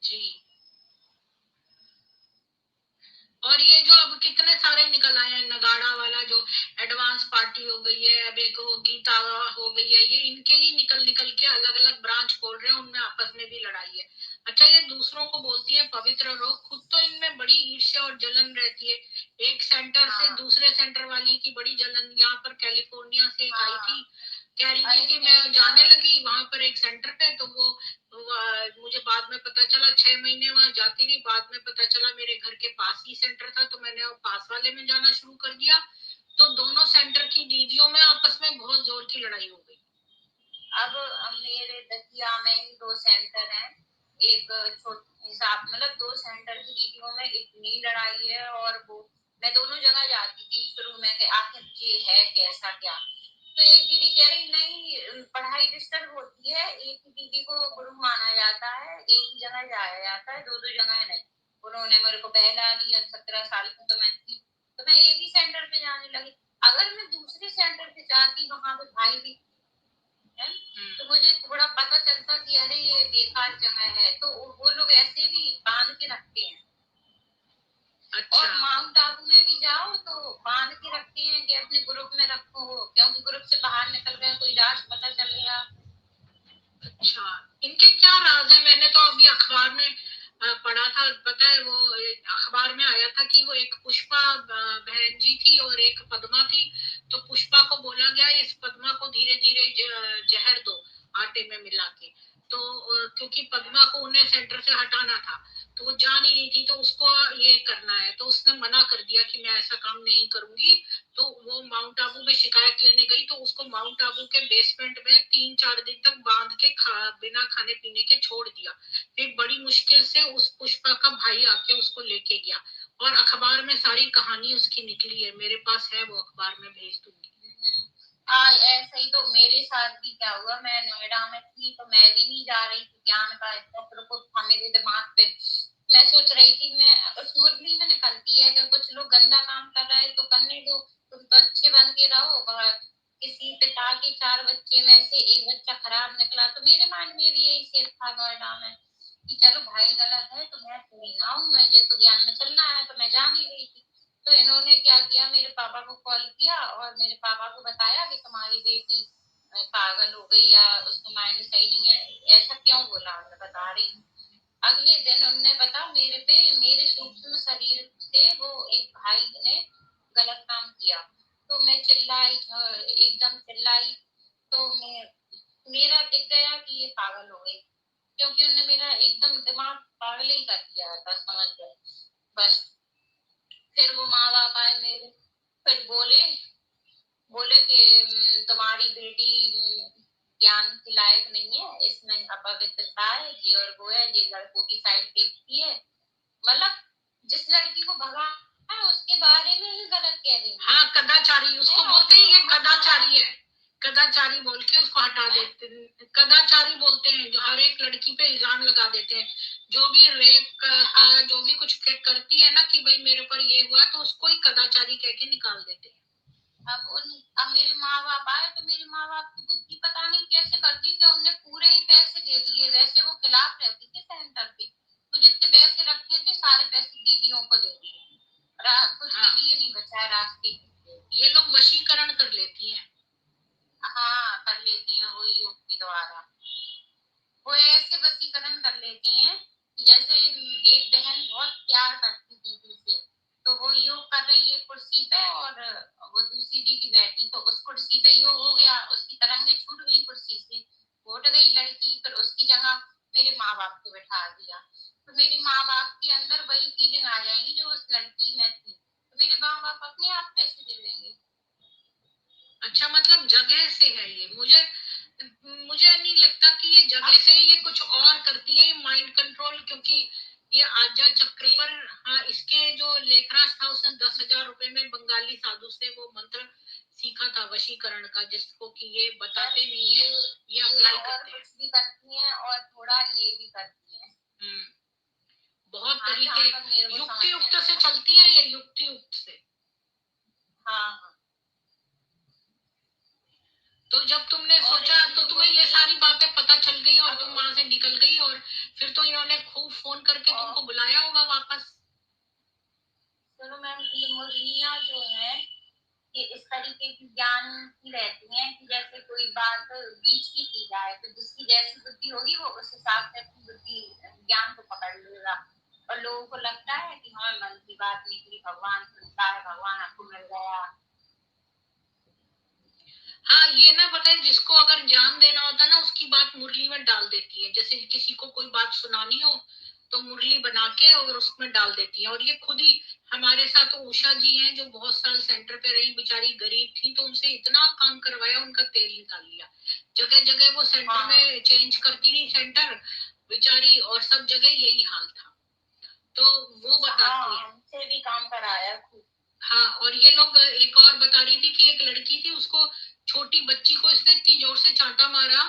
जी। और ये जो अब कितने सारे निकल आए हैं, नगाड़ा वाला जो एडवांस पार्टी हो गई है, अब एक गीता हो गई है, ये इनके ही निकल के अलग अलग ब्रांच खोल रहे हैं, उनमें आपस में भी लड़ाई है। अच्छा, ये दूसरों को बोलती है पवित्र रहो, खुद तो इनमें बड़ी ईर्ष्या और जलन रहती है। एक सेंटर से दूसरे सेंटर वाली की बड़ी जलन। यहाँ पर कैलिफोर्निया से एक आई थी कह रही थी कि मैं जाने लगी वहां पर एक सेंटर पे, तो वो मुझे बाद में पता चला 6 महीने वहां जाती रही, बाद में पता चला मेरे घर के पास ही सेंटर था, तो मैंने पास वाले में जाना शुरू कर दिया। तो दोनों सेंटर की दीदियों में आपस में बहुत जोर की लड़ाई हो गई। अब मेरे दतिया में ही 2 सेंटर हैं, एक हिसाब मतलब 2 सेंटर की दीदियों में इतनी लड़ाई है। और वो मैं दोनों जगह जाती थी शुरू में कि आखिर ये है कैसा क्या। तो एक दीदी कह रही नहीं पढ़ाई डिस्टर्ब होती है, एक ही दीदी को गुरु माना जाता है, एक ही जगह जाया जाता है, 2 जगह नहीं। उन्होंने मेरे को बहला दिया, 17 साल की तो मैं थी, तो मैं एक ही सेंटर पे जाने लगी। अगर मैं दूसरे सेंटर पे जाती वहां पे भाई भी है तो मुझे थोड़ा पता चलता कि अरे ये बेकार जगह है, तो वो लोग ऐसे भी बांध के रखते हैं। अच्छा। और माउंट आबू में भी जाओ तो बांध के रखते हैं कि अपने ग्रुप में रखो, क्योंकि ग्रुप से बाहर निकल गया कोई राज पता चल गया। अच्छा, इनके क्या राज है? मैंने तो अभी अखबार में पढ़ा था, पता है वो अखबार में आया था कि वो एक पुष्पा बहन जी थी और एक पद्मा थी। तो पुष्पा को बोला गया इस पद्मा को धीरे धीरे जहर दो आटे में मिला के। तो क्योंकि पद्मा को उन्हें सेंटर से हटाना था, तो वो जा नहीं रही थी, तो उसको ये करना है, तो उसने मना कर दिया कि मैं ऐसा काम नहीं करूंगी। तो वो माउंट आबू में शिकायत लेने गई, तो उसको माउंट आबू के बेसमेंट में 3-4 दिन तक बांध के बिना खाने पीने के छोड़ दिया। फिर बड़ी मुश्किल से उस पुष्पा का भाई आके उसको लेके गया, और अखबार में सारी कहानी उसकी निकली है, मेरे पास है वो अखबार में भेज दूंगी। हाँ ऐसा ही तो मेरे साथ भी क्या हुआ, मैं नोएडा में थी तो मैं भी नहीं जा रही थी, ज्ञान का इतना प्रकोप था मेरे दिमाग पे। मैं सोच रही थी मैं उस मुरली में निकलती है कि कुछ लोग गंदा काम कर रहे हैं तो करने दो, तुम तो अच्छे बन के रहो। किसी पिता के 4 बच्चे में से एक बच्चा खराब निकला, तो मेरे माइंड में भी यही सेट था नोएडा में कि चलो भाई गलत है तो मैं थोड़ी ना हूँ, मुझे तो ज्ञान में चलना है, तो मैं जा नहीं रही थी। तो इन्होंने क्या किया, मेरे पापा को कॉल किया और मेरे पापा को बताया कि तुम्हारी बेटी पागल हो गई या उसका माइंड सही नहीं है। ऐसा क्यों बोला, मैं बता रही हूँ। अगले दिन उन्होंने बता मेरे पे मेरे सूक्ष्म शरीर से वो एक भाई ने गलत काम किया। तो मैं चिल्लाई, एकदम चिल्लाई, तो मेरा दिख गया कि ये पागल हो गई, क्योंकि उन्होंने मेरा एकदम दिमाग पागल ही कर दिया था, समझ गए बस। फिर वो माँ बाप आए मेरे, फिर बोले कि तुम्हारी बेटी ज्ञान के लायक नहीं है, इसमें अपवित्रता है, ये और वो है, ये लड़कों की साइड देखती है। मतलब जिस लड़की को भगा है उसके बारे में ही गलत कह रही है। हाँ, कदाचारी उसको बोलते हैं, ये कदाचारी है, कदाचारी बोल के उसको हटा देते हैं, कदाचारी बोलते हैं, जो हर एक लड़की पे इल्जाम लगा देते हैं, जो भी रेप का जो भी कुछ करती है ना कि भाई मेरे पर ये हुआ, तो उसको ही कदाचारी कह के निकाल देते हैं। अब मेरे माँ बाप आए तो मेरे माँ बाप की बुद्धि पता नहीं कैसे करती कि उन्हें पूरे ही पैसे दे दिए। वैसे वो खिलाफ रहती थी सेंटर पे, तो जितने पैसे रखे थे सारे पैसे दीदियों को दे दिए, कुछ के लिए नहीं बचा रास्ते। ये लोग वशीकरण कर लेती हैं। हाँ कर लेती हैं, वो योग के द्वारा वो ऐसे वशीकरण कर लेती हैं। जैसे एक बहन बहुत प्यार करती दीदी से, तो वो योग कर रही है कुर्सी पे और वो दूसरी दीदी बैठी, तो उस कुर्सी पे योग हो गया, उसकी तरंगे छूट गई कुर्सी से, उठ गई लड़की, फिर उसकी जगह मेरे माँ बाप को बैठा दिया। तो मेरे माँ बाप के अंदर वही फीलिंग आ जाएंगी जो उस लड़की में थी, तो मेरे माँ बाप अपने आप पैसे दे देंगे। अच्छा, मतलब जगह से है ये, मुझे नहीं लगता कि ये जगह से, ये कुछ और करती है, ये माइंड कंट्रोल, क्योंकि ये आजा चक्र पर, हाँ, इसके जो लेखराज था उसने 10,000 रुपए में बंगाली साधु से वो मंत्र सीखा था वशीकरण का, जिसको कि ये बताते नहीं है, ये अप्लाई करते हैं। कुछ भी करती हैं और थोड़ा ये भी करती हैं। बहुत तरीके युक्ति युक्त से चलती है ये, युक्ति युक्त से। हाँ। तो जब तुमने सोचा तो तुम्हें ये सारी बातें पता चल गई और तुम वहां से निकल गई, और फिर तो इन्होंने खूब फोन करके तुमको बुलाया होगा वापस। चलो मैम, ये मुरलियां जो है ये इस तरीके की ज्ञान की रहती हैं कि जैसे कोई बात बीच की जाए तो जिसकी जैसी बुद्धि होगी वो उस हिसाब से अपनी बुद्धि ज्ञान को पकड़ लेगा, और लोगों को लगता है कि हमें मन की बात निकली, भगवान सुनता है, भगवान आपको मिल गया। हाँ, ये ना पता है, जिसको अगर ज्ञान देना होता है ना, उसकी बात मुरली में डाल देती है। जैसे किसी को कोई बात सुनानी हो तो मुरली बना के और उसमें डाल देती है। और ये खुद ही हमारे साथ उषा जी हैं, जो बहुत साल सेंटर पे रही, बेचारी गरीब थी, तो उनसे इतना काम करवाया, उनका तेल निकाल लिया। जगह जगह वो सेंटर में चेंज करती रही सेंटर बेचारी, और सब जगह यही हाल था। तो वो बताती है, हमसे भी काम कराया खूब। हाँ, और ये लोग, एक और बता रही थी कि एक लड़की थी, उसको, छोटी बच्ची को इसने इतनी जोर से चांटा मारा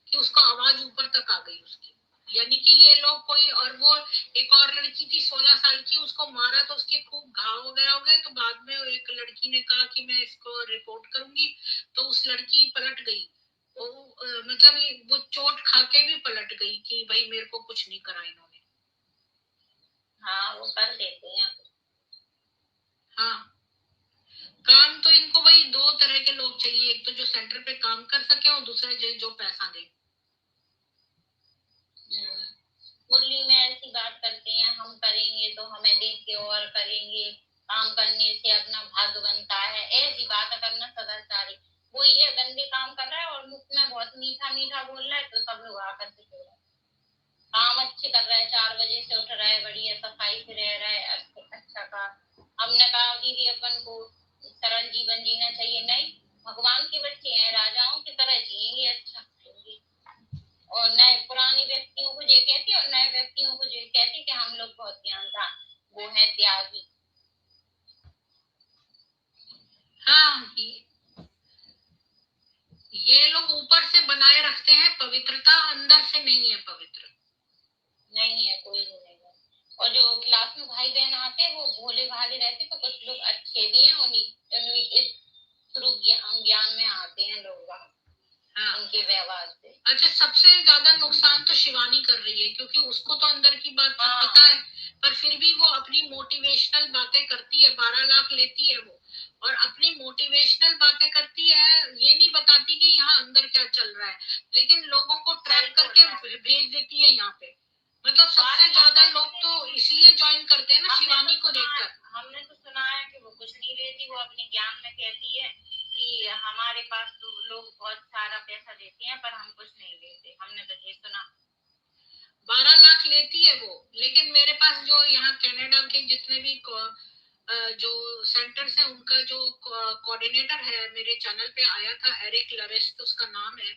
कि उसको आवाज ऊपर तक आ गई उसकी। यानी कि ये लोग कोई, और वो एक और लड़की थी 16 साल की, उसको मारा तो उसके खूब घाव वगैरह हो गए। तो बाद में एक लड़की ने कहा कि मैं इसको रिपोर्ट करूंगी, तो उस लड़की पलट गई। वो मतलब वो चोट खा के भी पलट गई कि भाई मेरे को कुछ नहीं करा इन्होंने। हाँ, वो कर देते हैं। हाँ, काम तो इनको भाई दो तरह के लोग चाहिए, एक तो जो सेंटर पे काम कर सके और दूसरे जो पैसा दे। मुरली में ऐसी बात करते हैं, हम करेंगे तो हमें देख के और करेंगे, काम करने से अपना भाग्य बनता है, ऐसी बात करना सदाचारी। वो ये गंदे काम कर रहा है और मुख में बहुत मीठा मीठा बोल रहा है, तो सब लोग आकर के बोल रहे हैं काम अच्छे कर रहा है, 4 बजे से उठ रहा है, बढ़िया सफाई से रह रहा है, अच्छा का। हमने कहा दीदी अपन को सरल जीवन जीना चाहिए। नहीं, भगवान के बच्चे हैं, राजाओं की तरह जिएंगे, अच्छा करेंगे। और नए पुराने व्यक्तियों को ये कहते और नए व्यक्तियों को ये कहते कि हम लोग बहुत ज्ञान था, वो है त्यागी। हाँ, ये लोग ऊपर से बनाए रखते हैं पवित्रता, अंदर से नहीं है पवित्र, नहीं है, कोई नहीं है। और जो क्लास में भाई बहन आते हैं वो भोले भाले रहते, तो कुछ लोग अच्छे भी हैं, उन्हीं थ्रू ज्ञान में आते हैं लोग। हाँ, उनके व्यवहार से। अच्छा, सबसे ज्यादा नुकसान तो शिवानी कर रही है, क्योंकि उसको तो अंदर की बात पता है, पर फिर भी वो अपनी मोटिवेशनल बातें करती है। 12 लाख लेती है वो, और अपनी मोटिवेशनल बातें करती है, ये नहीं बताती कि यहाँ अंदर क्या चल रहा है, लेकिन लोगों को ट्रैक करके भेज देती है यहाँ पे। मतलब सबसे ज्यादा लोग तो इसलिए ज्वाइन करते हैं ना शिवानी को देखकर। हमने तो सुना है कि वो कुछ नहीं लेती, वो अपने ज्ञान में कहती है कि हमारे पास तो लोग बहुत सारा पैसा देते हैं पर हम कुछ नहीं लेते। हमने तो ये सुना। 12 लाख लेती है वो, लेकिन मेरे पास जो यहाँ कनाडा के जितने भी जो सेंटर्स हैं, उनका जो कोऑर्डिनेटर है, मेरे चैनल पे आया था, एरिक लरेस्ट उसका नाम है,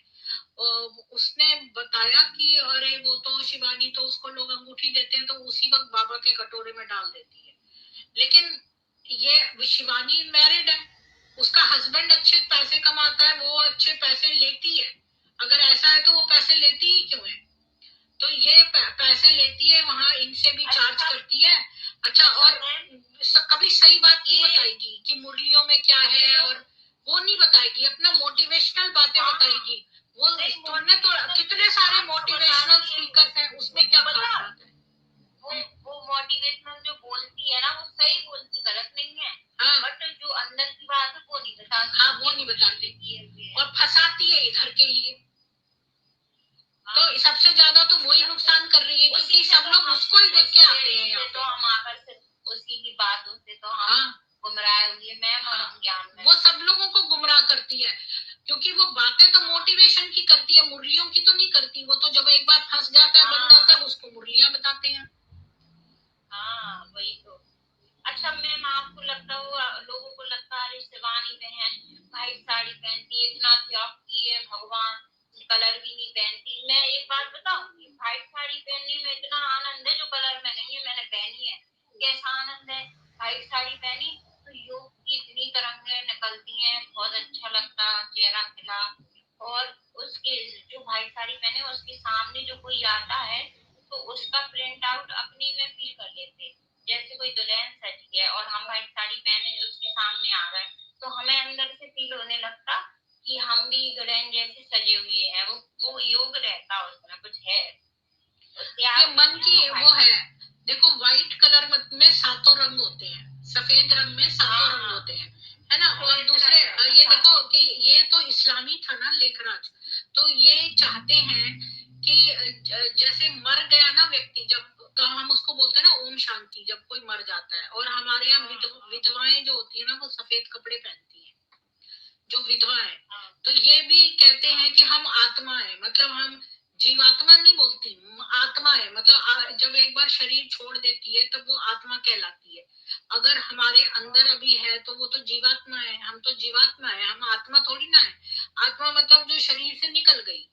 उसने बताया कि अरे वो तो शिवानी तो उसको लोग अंगूठी देते हैं तो उसी वक्त बाबा के कटोरे में डाल देती है। लेकिन ये शिवानी मैरिड है, उसका हस्बैंड अच्छे पैसे कमाता है, वो अच्छे पैसे लेती है। अगर ऐसा है तो वो पैसे लेती ही क्यों है? तो ये पैसे लेती है, वहां इनसे भी चार्ज करती है। अच्छा, और कभी सही बात नहीं बताएगी कि मुरलियों में क्या है, और वो नहीं बताएगी, अपना मोटिवेशनल बातें बताएगी। वो तुमने तो कितने सारे मोटिवेशनल स्पीकर हैं, उसमें क्या खास बात है? वो मोटिवेशनल जो बोलती है ना, वो सही बोलती, गलत नहीं है। हाँ, बट जो अंदर की बात है वो नहीं बताती। हाँ, वो नहीं बताती और फंसाती है इधर के लिए। तो सबसे ज्यादा तो वही नुकसान कर रही है, क्योंकि सब लोग उसको ही देख के आते हैं यहाँ। तो हम आकर से उसी की बातों से तो हम गुमराह हुए। मैम ज्ञान में वो सब लोगों को गुमराह करती है, क्योंकि वो बातें तो मोटिवेशन की करती है, मुरलियों की तो नहीं करती। वो तो जब एक बार फंस जाता है बंदा, तब उसको मुरलियां बताते हैं। हाँ, वही तो। अच्छा मैम, आपको लगता हो, लोगों को लगता है शिवानी बहन व्हाइट साड़ी पहनती है, इतना त्याग की है, भगवान कलर भी नहीं पहनती। मैं एक बात बताऊंगी, व्हाइट साड़ी पहनने में इतना आनंद है जो कलर में नहीं है। मैंने पहनी है, कैसा आनंद है। व्हाइट साड़ी पहनी तो योग की इतनी तरंगें निकलती हैं, बहुत अच्छा लगता, चेहरा खिला। और उसके जो व्हाइट साड़ी पहने उसके सामने जो कोई आता है तो उसका प्रिंट आउट अपने में फील कर लेते, जैसे कोई दुल्हन सज गया और हम व्हाइट साड़ी पहने उसके सामने आ गए, तो हमें अंदर से फील होने लगता कि हम भी दुल्हन जैसे सजे हुए हैं। वो योग रहता, उसमें कुछ है। ये मन की वो है। देखो, व्हाइट कलर में 7 रंग होते हैं, सफेद रंग में 7 रंग होते हैं, है ना। और दूसरे ये देखो कि ये तो इस्लामी था ना लेखराज, तो ये चाहते हैं कि जैसे मर गया ना व्यक्ति, जब तो हम उसको बोलते हैं ना ओम शांति, जब कोई मर जाता है। और हमारे यहाँ विधवाएं जो होती है ना, वो सफेद कपड़े पहनती है, जो विधवा है। तो ये भी कहते हैं कि हम आत्मा है, मतलब हम जीवात्मा नहीं बोलती, आत्मा है, मतलब जब एक बार शरीर छोड़ देती है तब वो आत्मा कहलाती है। अगर हमारे अंदर अभी है तो वो तो जीवात्मा है, हम तो जीवात्मा है, हम आत्मा थोड़ी ना है। आत्मा मतलब जो शरीर से निकल गई।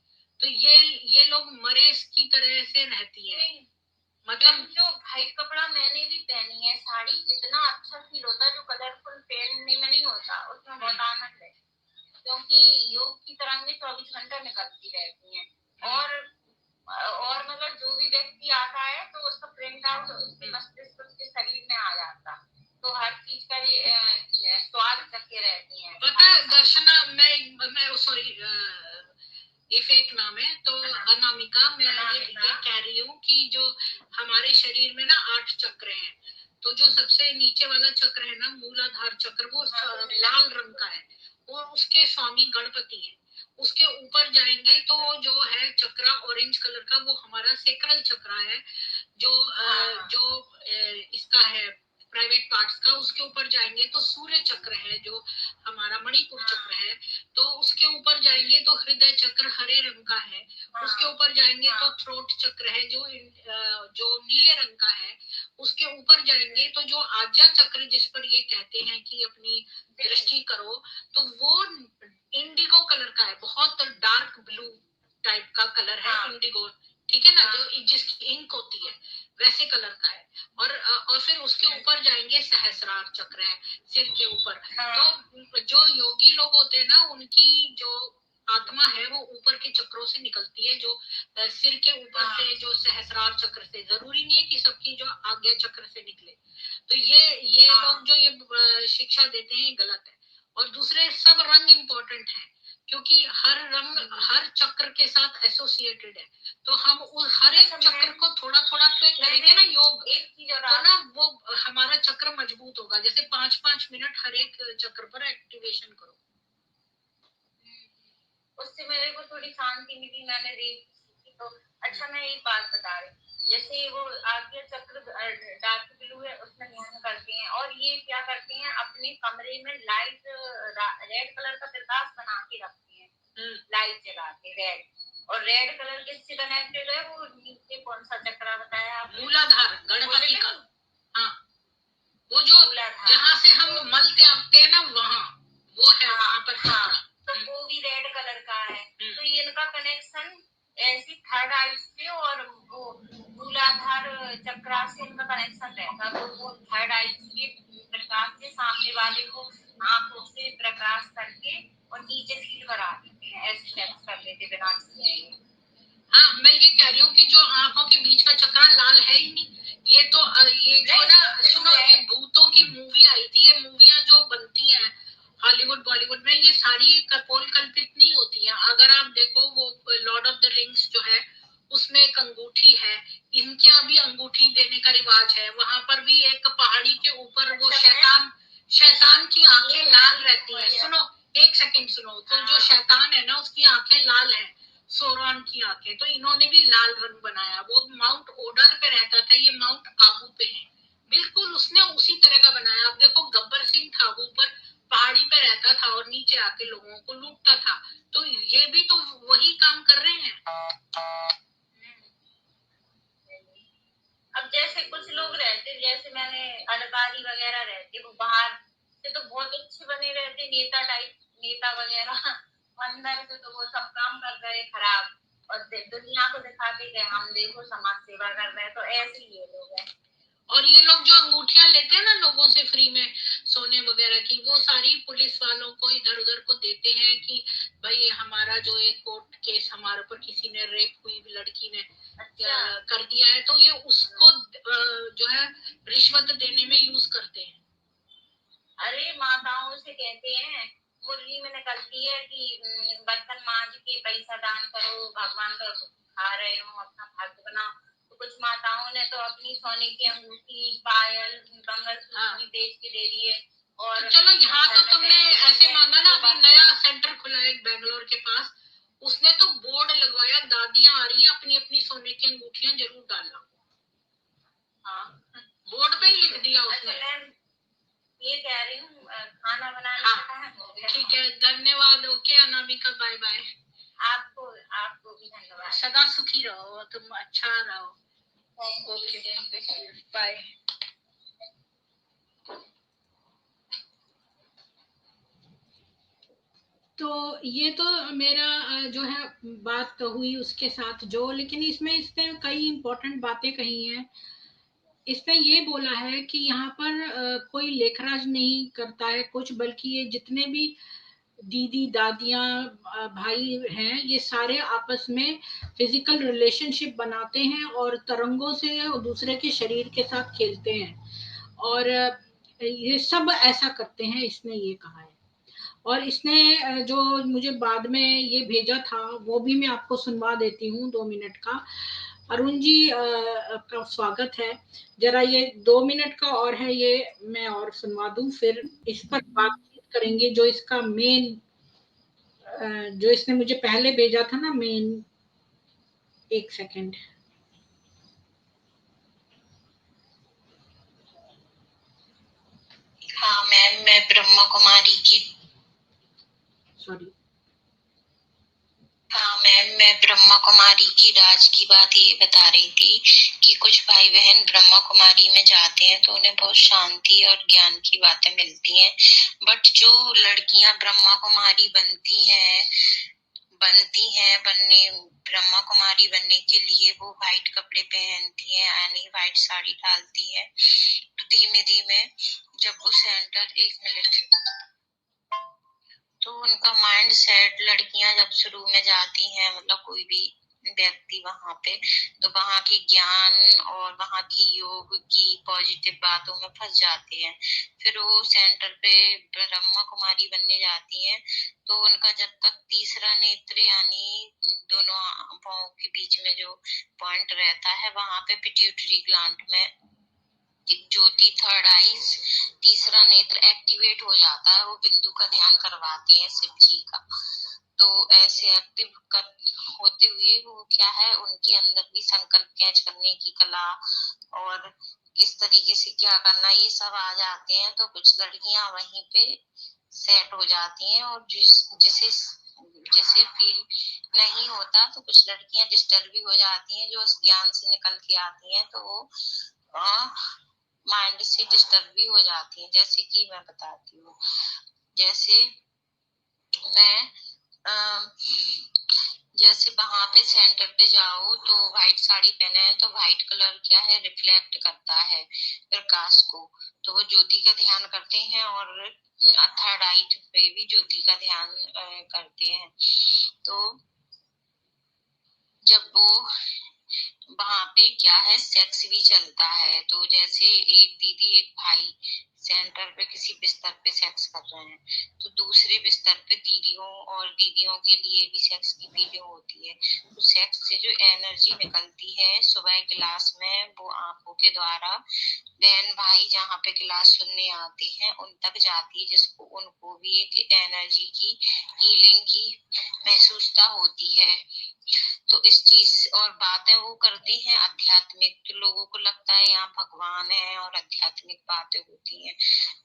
तो ये लोग मरे की तरह से रहती है। मतलब जो व्हाइट कपड़ा मैंने भी पहनी है साड़ी, इतना अच्छा फील होता है, जो कलरफुल पहनने में नहीं होता, उसमें बहुत आनंद है, क्योंकि योग की तरंगें 24 घंटा निकलती रहती हैं। और मतलब जो भी व्यक्ति आता है तो उसका प्रिंट आउट उसके मस्तिष्क उसके शरीर में आ जाता, तो हर चीज का ये स्वाद चखे रहती है। पता है दर्शना, मैं सॉरी, ये फेक नाम है, तो अनामिका, मैं ये कह रही हूँ कि जो हमारे शरीर में ना 8 चक्र हैं, तो जो सबसे नीचे वाला चक्र है ना, मूलाधार चक्र, वो लाल रंग का है, वो उसके स्वामी गणपति है। उसके ऊपर जाएंगे तो जो है चक्र ऑरेंज कलर का, वो हमारा सेक्रल चक्र है, जो इसका है प्राइवेट पार्ट्स का। उसके ऊपर जाएंगे तो सूर्य चक्र है, जो हमारा मणिपुर चक्र है। तो उसके ऊपर जाएंगे तो हृदय चक्र हरे रंग का है। उसके ऊपर जाएंगे तो थ्रोट चक्र है, जो नीले रंग का है। उसके ऊपर जाएंगे तो जो आज्ञा चक्र, जिस पर ये कहते हैं कि अपनी दृष्टि करो, तो वो इंडिगो कलर का है, बहुत डार्क ब्लू टाइप का कलर है इंडिगो, ठीक है ना, जो जिसकी इंक होती है वैसे कलर का है। और फिर उसके ऊपर जाएंगे सहस्रार चक्र है सिर के ऊपर। तो जो योगी लोग होते हैं ना, उनकी जो आत्मा है वो ऊपर के चक्रों से निकलती है, जो सिर के ऊपर से, जो सहस्रार चक्र से। जरूरी नहीं है कि सबकी जो आज्ञा चक्र से निकले। तो ये लोग जो ये शिक्षा देते हैं गलत है। और दूसरे सब रंग इम्पोर्टेंट है, क्योंकि हर रंग हर चक्र के साथ एसोसिएटेड है। तो हम उस हर एक चक्र को थोड़ा थोड़ा तो करेंगे ना योग, तो ना वो हमारा चक्र मजबूत होगा। जैसे 5-5 मिनट हर एक चक्र पर एक्टिवेशन करो, उससे मेरे को थोड़ी शांति मिली, मैंने सीखी। तो अच्छा, मैं एक बात बता रही, जैसे वो आज्ञा चक्र डार्क ब्लू है, उसमें ध्यान करते हैं, और ये क्या करते हैं, अपने कमरे में लाइट रेड कलर का प्रकाश बना के रखते हैं, लाइट जला के रेड। और रेड कलर किससे कनेक्टेड है, वो नीचे कौन सा चक्र बताया आप? मूलाधार गणपति का। हाँ, वो जो जहाँ से हम मल त्यागते हैं ना, वहाँ वो है, वहाँ पर चक्र। तो वो भी रेड कलर का है। तो इनका कनेक्शन ऐसी थर्ड आई से और वो मूलाधार चक्र से इनका कनेक्शन रहता, तो वो थर्ड आई के प्रकाश से सामने वाले को आंखों से प्रकाश करके और नीचे फील करा देते हैं, ऐसे स्टेप्स कर लेते बिना छुए। हाँ, मैं ये कह रही हूँ कि जो आंखों के बीच का चक्र लाल है ही नहीं। ये तो ये जो ना, सुनो, ये भूतों की मूवी आई थी, ये मूवियाँ जो बनती हैं हॉलीवुड बॉलीवुड में, ये सारी कपोल कल्पित नहीं होती हैं। अगर आप देखो वो लॉर्ड ऑफ द रिंग्स जो है, उसमें एक अंगूठी है, इनके यहाँ भी अंगूठी देने का रिवाज है। वहां पर भी एक पहाड़ी के ऊपर वो शैतान की आंखें लाल रहती है। सुनो, एक सेकंड सुनो, तो जो शैतान है ना, उसकी आंखें लाल है, सोरान की आंखें। तो इन्होंने भी लाल रंग बनाया। वो माउंट ओडर पे रहता था, ये माउंट आबू पे है। बिल्कुल उसने उसी तरह का बनाया। अब देखो, गब्बर सिंह था, वो ऊपर पहाड़ी पे रहता था और नीचे आके लोगों को लूटता था। तो ये भी तो वही काम कर रहे हैं। अब जैसे कुछ लोग रहते, जैसे मैंने अलकारी वगैरह रहते, वो बाहर से तो बहुत अच्छे बने रहते, नेता टाइप, नेता वगैरह, अंदर से तो वो सब काम कर रहे खराब, और दुनिया को दिखाते गए हम देखो समाज सेवा कर रहे हैं। तो ऐसे ही ये लोग हैं। और ये लोग जो अंगूठियां लेते हैं ना लोगों से फ्री में, सोने वगैरह की, वो सारी पुलिस वालों को इधर उधर को देते हैं कि भाई हमारा जो एक कोर्ट केस हमारे ऊपर किसी ने रेप हुई लड़की ने कर दिया है, तो ये उसको जो है रिश्वत देने में यूज करते हैं। अरे माताओं से कहते हैं, मुरली में निकलती है कि बर्तन मांज के पैसा दान करो, भगवान का खा रहे हो, अपना भाग्य बनाओ। तो कुछ माताओं ने तो अपनी सोने की अंगूठी, पायल, मंगलसूत्र भी बेच के दे दिए। और तो चलो, यहाँ तो तुमने ऐसे मांगा ना, अभी नया सेंटर खुला है बेंगलोर के पास, उसने तो बोर्ड लगवाया, दादियां आ रही हैं, अपनी अपनी सोने की अंगूठियां जरूर डालना। हाँ, बोर्ड पे ही लिख दिया उसने। ये कह रही हूँ, खाना बनाने हाँ, का टाइम हो गया। ठीक है, धन्यवाद। Okay Anamika, bye bye. आपको भी धन्यवाद। सदा सुखी रहो, तुम अच्छा रहो। Okay, bye. तो ये तो मेरा जो है बात तो हुई उसके साथ जो, लेकिन इसने कई इम्पोर्टेंट बातें कही हैं। इसने ये बोला है कि यहाँ पर कोई लेखराज नहीं करता है कुछ, बल्कि ये जितने भी दीदी दादियाँ भाई हैं, ये सारे आपस में फिजिकल रिलेशनशिप बनाते हैं और तरंगों से दूसरे के शरीर के साथ खेलते हैं, और ये सब ऐसा करते हैं, इसने ये कहा है। और इसने जो मुझे बाद में ये भेजा था वो भी मैं आपको सुनवा देती हूँ, 2 मिनट का। अरुण जी का स्वागत है। जरा ये 2 मिनट का और है, ये मैं और सुनवा दूं, फिर इस पर बातचीत करेंगे। जो इसका मेन जो इसने मुझे पहले भेजा था ना, मेन, एक सेकंड। हाँ मैम, मैं ब्रह्मा कुमारी की, सॉरी, हाँ मैम, मैं ब्रह्मा कुमारी की राज की बात ये बता रही थी कि कुछ भाई बहन ब्रह्मा कुमारी में जाते हैं तो उन्हें बहुत शांति और ज्ञान की बातें मिलती हैं। बट जो लड़कियां ब्रह्मा कुमारी बनने ब्रह्मा कुमारी बनने के लिए वो व्हाइट कपड़े पहनती हैं, यानी व्हाइट साड़ी डालती है। तो धीमे धीमे जब वो सेंटर, 1 मिनट, तो उनका माइंड सेट, लड़कियां जब शुरू में जाती हैं, मतलब कोई भी व्यक्ति वहां पे, तो वहां के ज्ञान और वहां की योग की पॉजिटिव बातों में फंस जाते हैं। फिर वो सेंटर पे ब्रह्मा कुमारी बनने जाती हैं, तो उनका जब तक तीसरा नेत्र, यानी दोनों आंखों के बीच में जो पॉइंट रहता है, वहां पे पिट्यूटरी ग्लैंड में ज्योति, थर्ड आईज, तीसरा नेत्र एक्टिवेट हो जाता है। वो बिंदु का ध्यान करवाते हैं शिव जी का। तो ऐसे एक्टिव होते हुए वो क्या है, उनके अंदर भी संकल्प कैच करने की कला और किस तरीके से क्या करना, ये सब आ जाते हैं। तो कुछ लड़कियां वहीं पे सेट हो जाती हैं, और जिसे फील नहीं होता, तो कुछ लड़कियां डिस्टर्ब भी हो जाती हैं, जो उस ज्ञान से निकल के आती हैं, तो वो माइंड से डिस्टर्ब भी हो जाती हैं। जैसे कि मैं बताती हूँ, जैसे मैं जैसे वहां पे सेंटर पे जाओ तो व्हाइट साड़ी पहने है, तो व्हाइट कलर क्या है, रिफ्लेक्ट करता है प्रकाश को। तो वो ज्योति का ध्यान करते हैं, और थर्ड आई पे भी ज्योति का ध्यान करते हैं। तो जब वो वहां पे क्या है, सेक्स भी चलता है। तो जैसे एक दीदी एक भाई सेंटर पे किसी बिस्तर पे सेक्स कर रहे हैं, तो दूसरे बिस्तर पे दीदियों के लिए भी सेक्स की वीडियो होती है। तो सेक्स से जो एनर्जी निकलती है सुबह क्लास में, वो आंखों के द्वारा बहन भाई जहाँ पे क्लास सुनने आते हैं उन तक जाती है, जिसको उनको भी एक एनर्जी की हीलिंग की महसूसता होती है। तो इस चीज और बातें वो करते हैं आध्यात्मिक, तो लोगों को लगता है यहाँ भगवान है और आध्यात्मिक बातें होती हैं।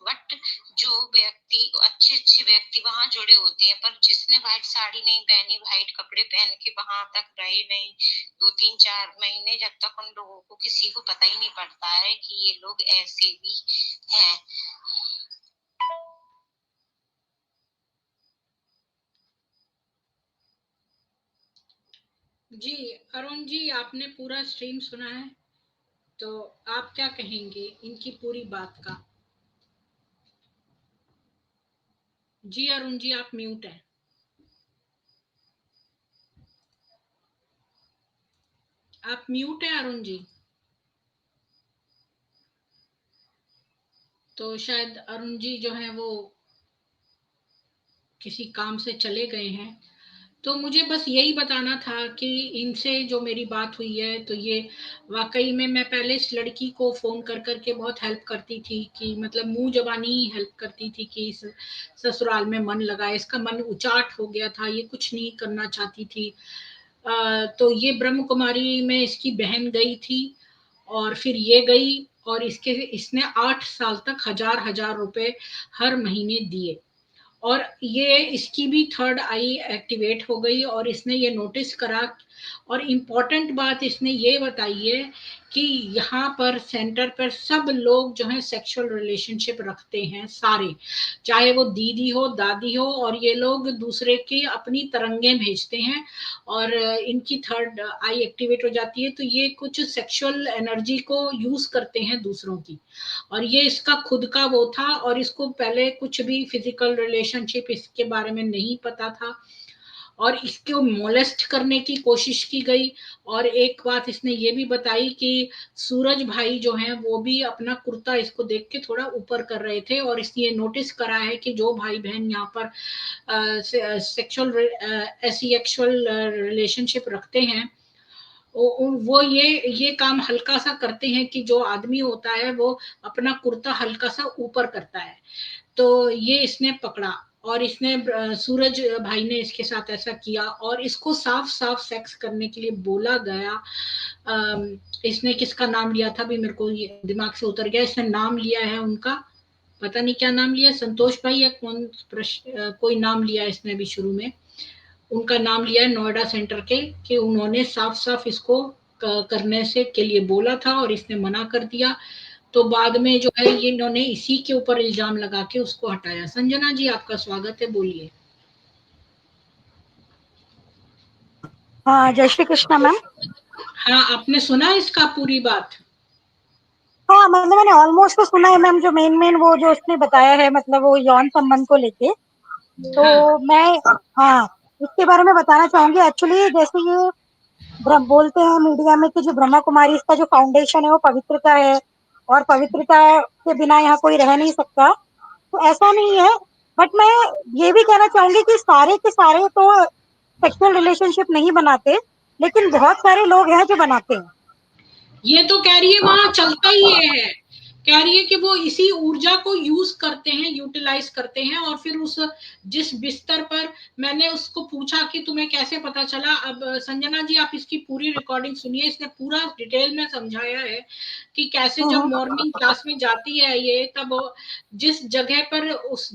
बट जो व्यक्ति, अच्छे व्यक्ति वहां जुड़े होते हैं, पर जिसने व्हाइट साड़ी नहीं पहनी, व्हाइट कपड़े पहन के वहां तक रहे नहीं 2-3-4 महीने, जब तक उन लोगों को किसी को पता ही नहीं पड़ता है कि ये लोग ऐसे भी हैं। जी अरुण जी, आपने पूरा स्ट्रीम सुना है, तो आप क्या कहेंगे इनकी पूरी बात का? जी अरुण जी, आप म्यूट हैं। आप म्यूट हैं अरुण जी। तो शायद अरुण जी जो है वो किसी काम से चले गए हैं। तो मुझे बस यही बताना था कि इनसे जो मेरी बात हुई है, तो ये वाकई में, मैं पहले इस लड़की को फ़ोन कर करके बहुत हेल्प करती थी, कि मतलब मुंह जबानी ही हेल्प करती थी कि इस ससुराल में मन लगाए। इसका मन उचाट हो गया था, ये कुछ नहीं करना चाहती थी। तो ये ब्रह्म कुमारी में इसकी बहन गई थी, और फिर ये गई, और इसने 8 साल तक 1000 रुपए हर महीने दिए। और ये इसकी भी थर्ड आई एक्टिवेट हो गई और इसने ये नोटिस करा। और इम्पोर्टेंट बात इसने ये बताई है कि यहाँ पर सेंटर पर सब लोग जो है सेक्सुअल रिलेशनशिप रखते हैं सारे, चाहे वो दीदी हो दादी हो, और ये लोग दूसरे की अपनी तरंगें भेजते हैं और इनकी थर्ड आई एक्टिवेट हो जाती है, तो ये कुछ सेक्सुअल एनर्जी को यूज करते हैं दूसरों की। और ये इसका खुद का वो था और इसको पहले कुछ भी फिजिकल रिलेशनशिप इसके बारे में नहीं पता था और इसको मोलेस्ट करने की कोशिश की गई। और एक बात इसने ये भी बताई कि सूरज भाई जो हैं वो भी अपना कुर्ता इसको देख के थोड़ा ऊपर कर रहे थे और इसने ये नोटिस करा है कि जो भाई बहन यहाँ पर सेक्सुअल ऐसी एक्चुअल रिलेशनशिप रखते हैं वो ये काम हल्का सा करते हैं कि जो आदमी होता है वो अपना कुर्ता हल्का सा ऊपर करता है। तो ये इसने पकड़ा और इसने सूरज भाई ने इसके साथ ऐसा किया और इसको साफ साफ सेक्स करने के लिए बोला गया। इसने किसका नाम लिया था भी मेरे को ये दिमाग से उतर गया। इसने नाम लिया है उनका, पता नहीं क्या नाम लिया, संतोष भाई या कौन कोई नाम लिया इसने भी शुरू में, उनका नाम लिया है नोएडा सेंटर के, कि उन्होंने साफ साफ इसको करने से के लिए बोला था और इसने मना कर दिया। तो बाद में जो है ये इन्होंने इसी के ऊपर इल्जाम लगा के उसको हटाया। संजना जी आपका स्वागत है, बोलिए। हाँ, जय श्री कृष्णा मैम। हाँ, आपने सुना इसका पूरी बात? हाँ, मतलब मैंने ऑलमोस्ट तो सुना है मैम, जो मेन वो जो उसने बताया है, मतलब वो यौन संबंध को लेके। तो हाँ, मैं हाँ इसके बारे में बताना चाहूंगी। एक्चुअली जैसे ये बोलते हैं मीडिया में कि जो ब्रह्मा कुमारी इसका जो फाउंडेशन है वो पवित्रता है और पवित्रता के बिना यहाँ कोई रह नहीं सकता, तो ऐसा नहीं है। बट मैं ये भी कहना चाहूंगी कि सारे के सारे तो सेक्सुअल रिलेशनशिप नहीं बनाते, लेकिन बहुत सारे लोग हैं जो बनाते हैं। ये तो कह रही है वहां चलता ही ये है, कह रही है कि वो इसी ऊर्जा को यूज करते हैं, यूटिलाइज करते हैं। और फिर उस जिस बिस्तर पर मैंने उसको पूछा कि तुम्हें कैसे पता चला, अब संजना जी आप इसकी पूरी रिकॉर्डिंग सुनिए, इसने पूरा डिटेल में समझाया है कि कैसे जब मॉर्निंग क्लास में जाती है ये, तब जिस जगह पर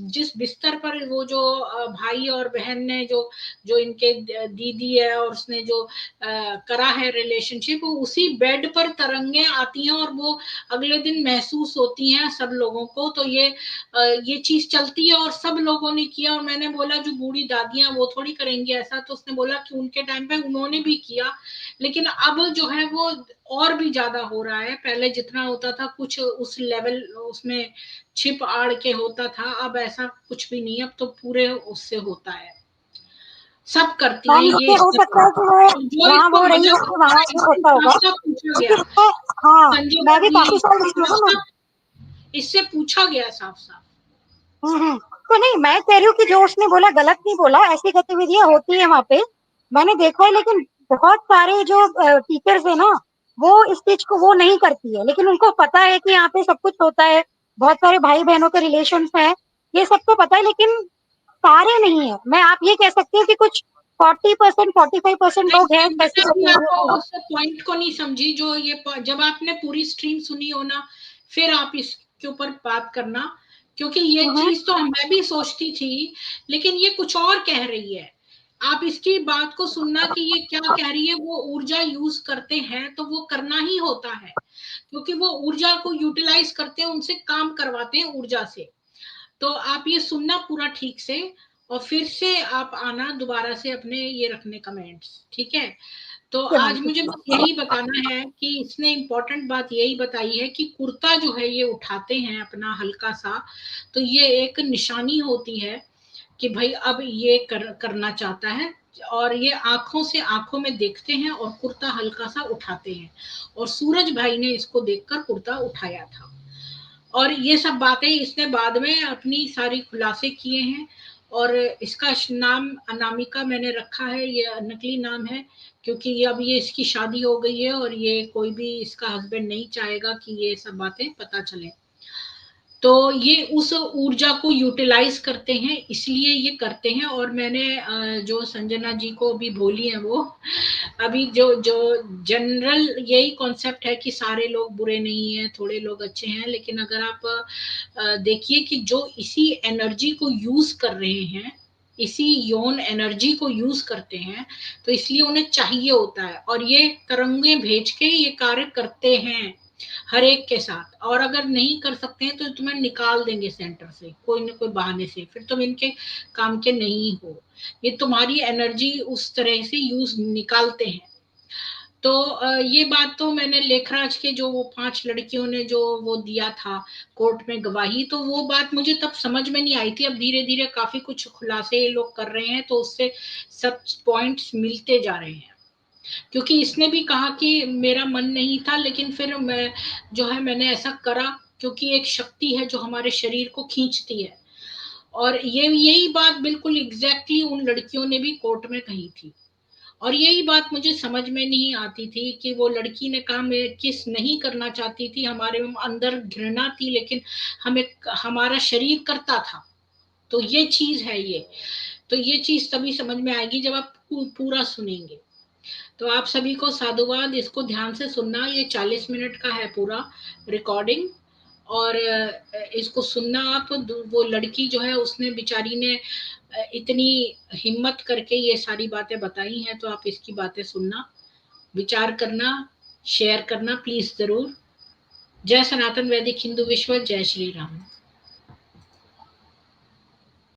जिस बिस्तर पर वो जो भाई और बहन ने जो जो इनके दीदी है और उसने जो करा है रिलेशनशिप, उसी बेड पर तरंगे आती हैं और वो अगले दिन महसूस होती हैं सब लोगों को। तो ये चीज चलती है और सब लोगों ने किया। और मैंने बोला जो बूढ़ी दादियां वो थोड़ी करेंगी ऐसा, तो उसने बोला कि उनके टाइम पे उन्होंने भी किया, लेकिन अब जो है वो और भी ज्यादा हो रहा है। पहले जितना होता था कुछ उस लेवल उसमें छिप आड़ के होता था, अब ऐसा कुछ भी नहीं, अब तो पूरे उससे होता है, सब करती हैं ये। हो सकता है कि वो जो वहाँ इसको वो रही मजा होगी, वहाँ ये होता होगा। साफ पूछा क्योंकि गया, हाँ, संजना मैं भी काफी साल जी इससे पूछा गया साफ साफ। तो नहीं, मैं कह रही हूँ कि जो उसने बोला गलत नहीं बोला, ऐसी गतिविधियां होती है वहाँ पे, मैंने देखा है। लेकिन बहुत सारे जो टीचर्स है ना, वो इस चीज को वो नहीं करती है, लेकिन उनको पता है कि यहाँ पे सब कुछ होता है, बहुत सारे भाई बहनों के रिलेशन है, ये सबको पता है, लेकिन सारे नहीं है। मैं आप ये कह सकती हूँ कि कुछ 40%, 45% लोग हैं ऐसी आपको गतिविधियां। उस पॉइंट को नहीं समझी जो ये, जब आपने पूरी स्ट्रीम सुनी हो ना, फिर आप इसके ऊपर बात करना, क्योंकि ये चीज तो मैं भी सोचती थी, लेकिन ये कुछ और कह रही है। आप इसकी बात को सुनना कि ये क्या कह रही है। वो ऊर्जा यूज करते हैं तो वो करना ही होता है, क्योंकि वो ऊर्जा को यूटिलाइज करते हैं, उनसे काम करवाते हैं ऊर्जा से। तो आप ये सुनना पूरा ठीक से और फिर से आप आना दोबारा से अपने ये रखने कमेंट्स, ठीक है? तो आज मुझे बस यही बताना है कि इसने इम्पोर्टेंट बात यही बताई है कि कुर्ता जो है ये उठाते हैं अपना हल्का सा, तो ये एक निशानी होती है कि भाई अब ये करना चाहता है। और ये आंखों से आंखों में देखते हैं और कुर्ता हल्का सा उठाते हैं। और सूरज भाई ने इसको देखकर कुर्ता उठाया था और ये सब बातें इसने बाद में अपनी सारी खुलासे किए हैं। और इसका नाम अनामिका मैंने रखा है, ये नकली नाम है, क्योंकि ये अब ये इसकी शादी हो गई है और ये कोई भी इसका हस्बैंड नहीं चाहेगा कि ये सब बातें पता चले। तो ये उस ऊर्जा को यूटिलाइज करते हैं, इसलिए ये करते हैं। और मैंने जो संजना जी को अभी बोली है वो अभी जो जो जनरल यही कॉन्सेप्ट है कि सारे लोग बुरे नहीं हैं, थोड़े लोग अच्छे हैं, लेकिन अगर आप देखिए कि जो इसी एनर्जी को यूज कर रहे हैं, इसी यौन एनर्जी को यूज करते हैं, तो इसलिए उन्हें चाहिए होता है, और ये तरंगे भेज के ये कार्य करते हैं हर एक के साथ। और अगर नहीं कर सकते हैं तो तुम्हें निकाल देंगे सेंटर से कोई ना कोई बहाने से, फिर तुम इनके काम के नहीं हो। ये तुम्हारी एनर्जी उस तरह से यूज निकालते हैं। तो ये बात तो मैंने लेखराज के जो वो 5 लड़कियों ने जो वो दिया था कोर्ट में गवाही, तो वो बात मुझे तब समझ में नहीं आई थी। अब धीरे धीरे काफी कुछ खुलासे ये लोग कर रहे हैं, तो उससे सब पॉइंट्स मिलते जा रहे हैं। क्योंकि इसने भी कहा कि मेरा मन नहीं था, लेकिन फिर मैं जो है मैंने ऐसा करा, क्योंकि एक शक्ति है जो हमारे शरीर को खींचती है। और ये यही बात बिल्कुल एग्जैक्टली उन लड़कियों ने भी कोर्ट में कही थी। और यही बात मुझे समझ में नहीं आती थी कि वो लड़की ने कहा मैं किस नहीं करना चाहती थी, हमारे अंदर घृणा थी, लेकिन हमें हमारा शरीर करता था। तो ये चीज है ये, तो ये चीज तभी समझ में आएगी जब आप पूरा सुनेंगे। तो आप सभी को साधुवाद, इसको ध्यान से सुनना। ये 40 मिनट का है पूरा रिकॉर्डिंग, और इसको सुनना आप। वो लड़की जो है उसने बेचारी ने इतनी हिम्मत करके ये सारी बातें बताई हैं, तो आप इसकी बातें सुनना, विचार करना, शेयर करना प्लीज जरूर। जय सनातन वैदिक हिंदू विश्व, जय श्री राम।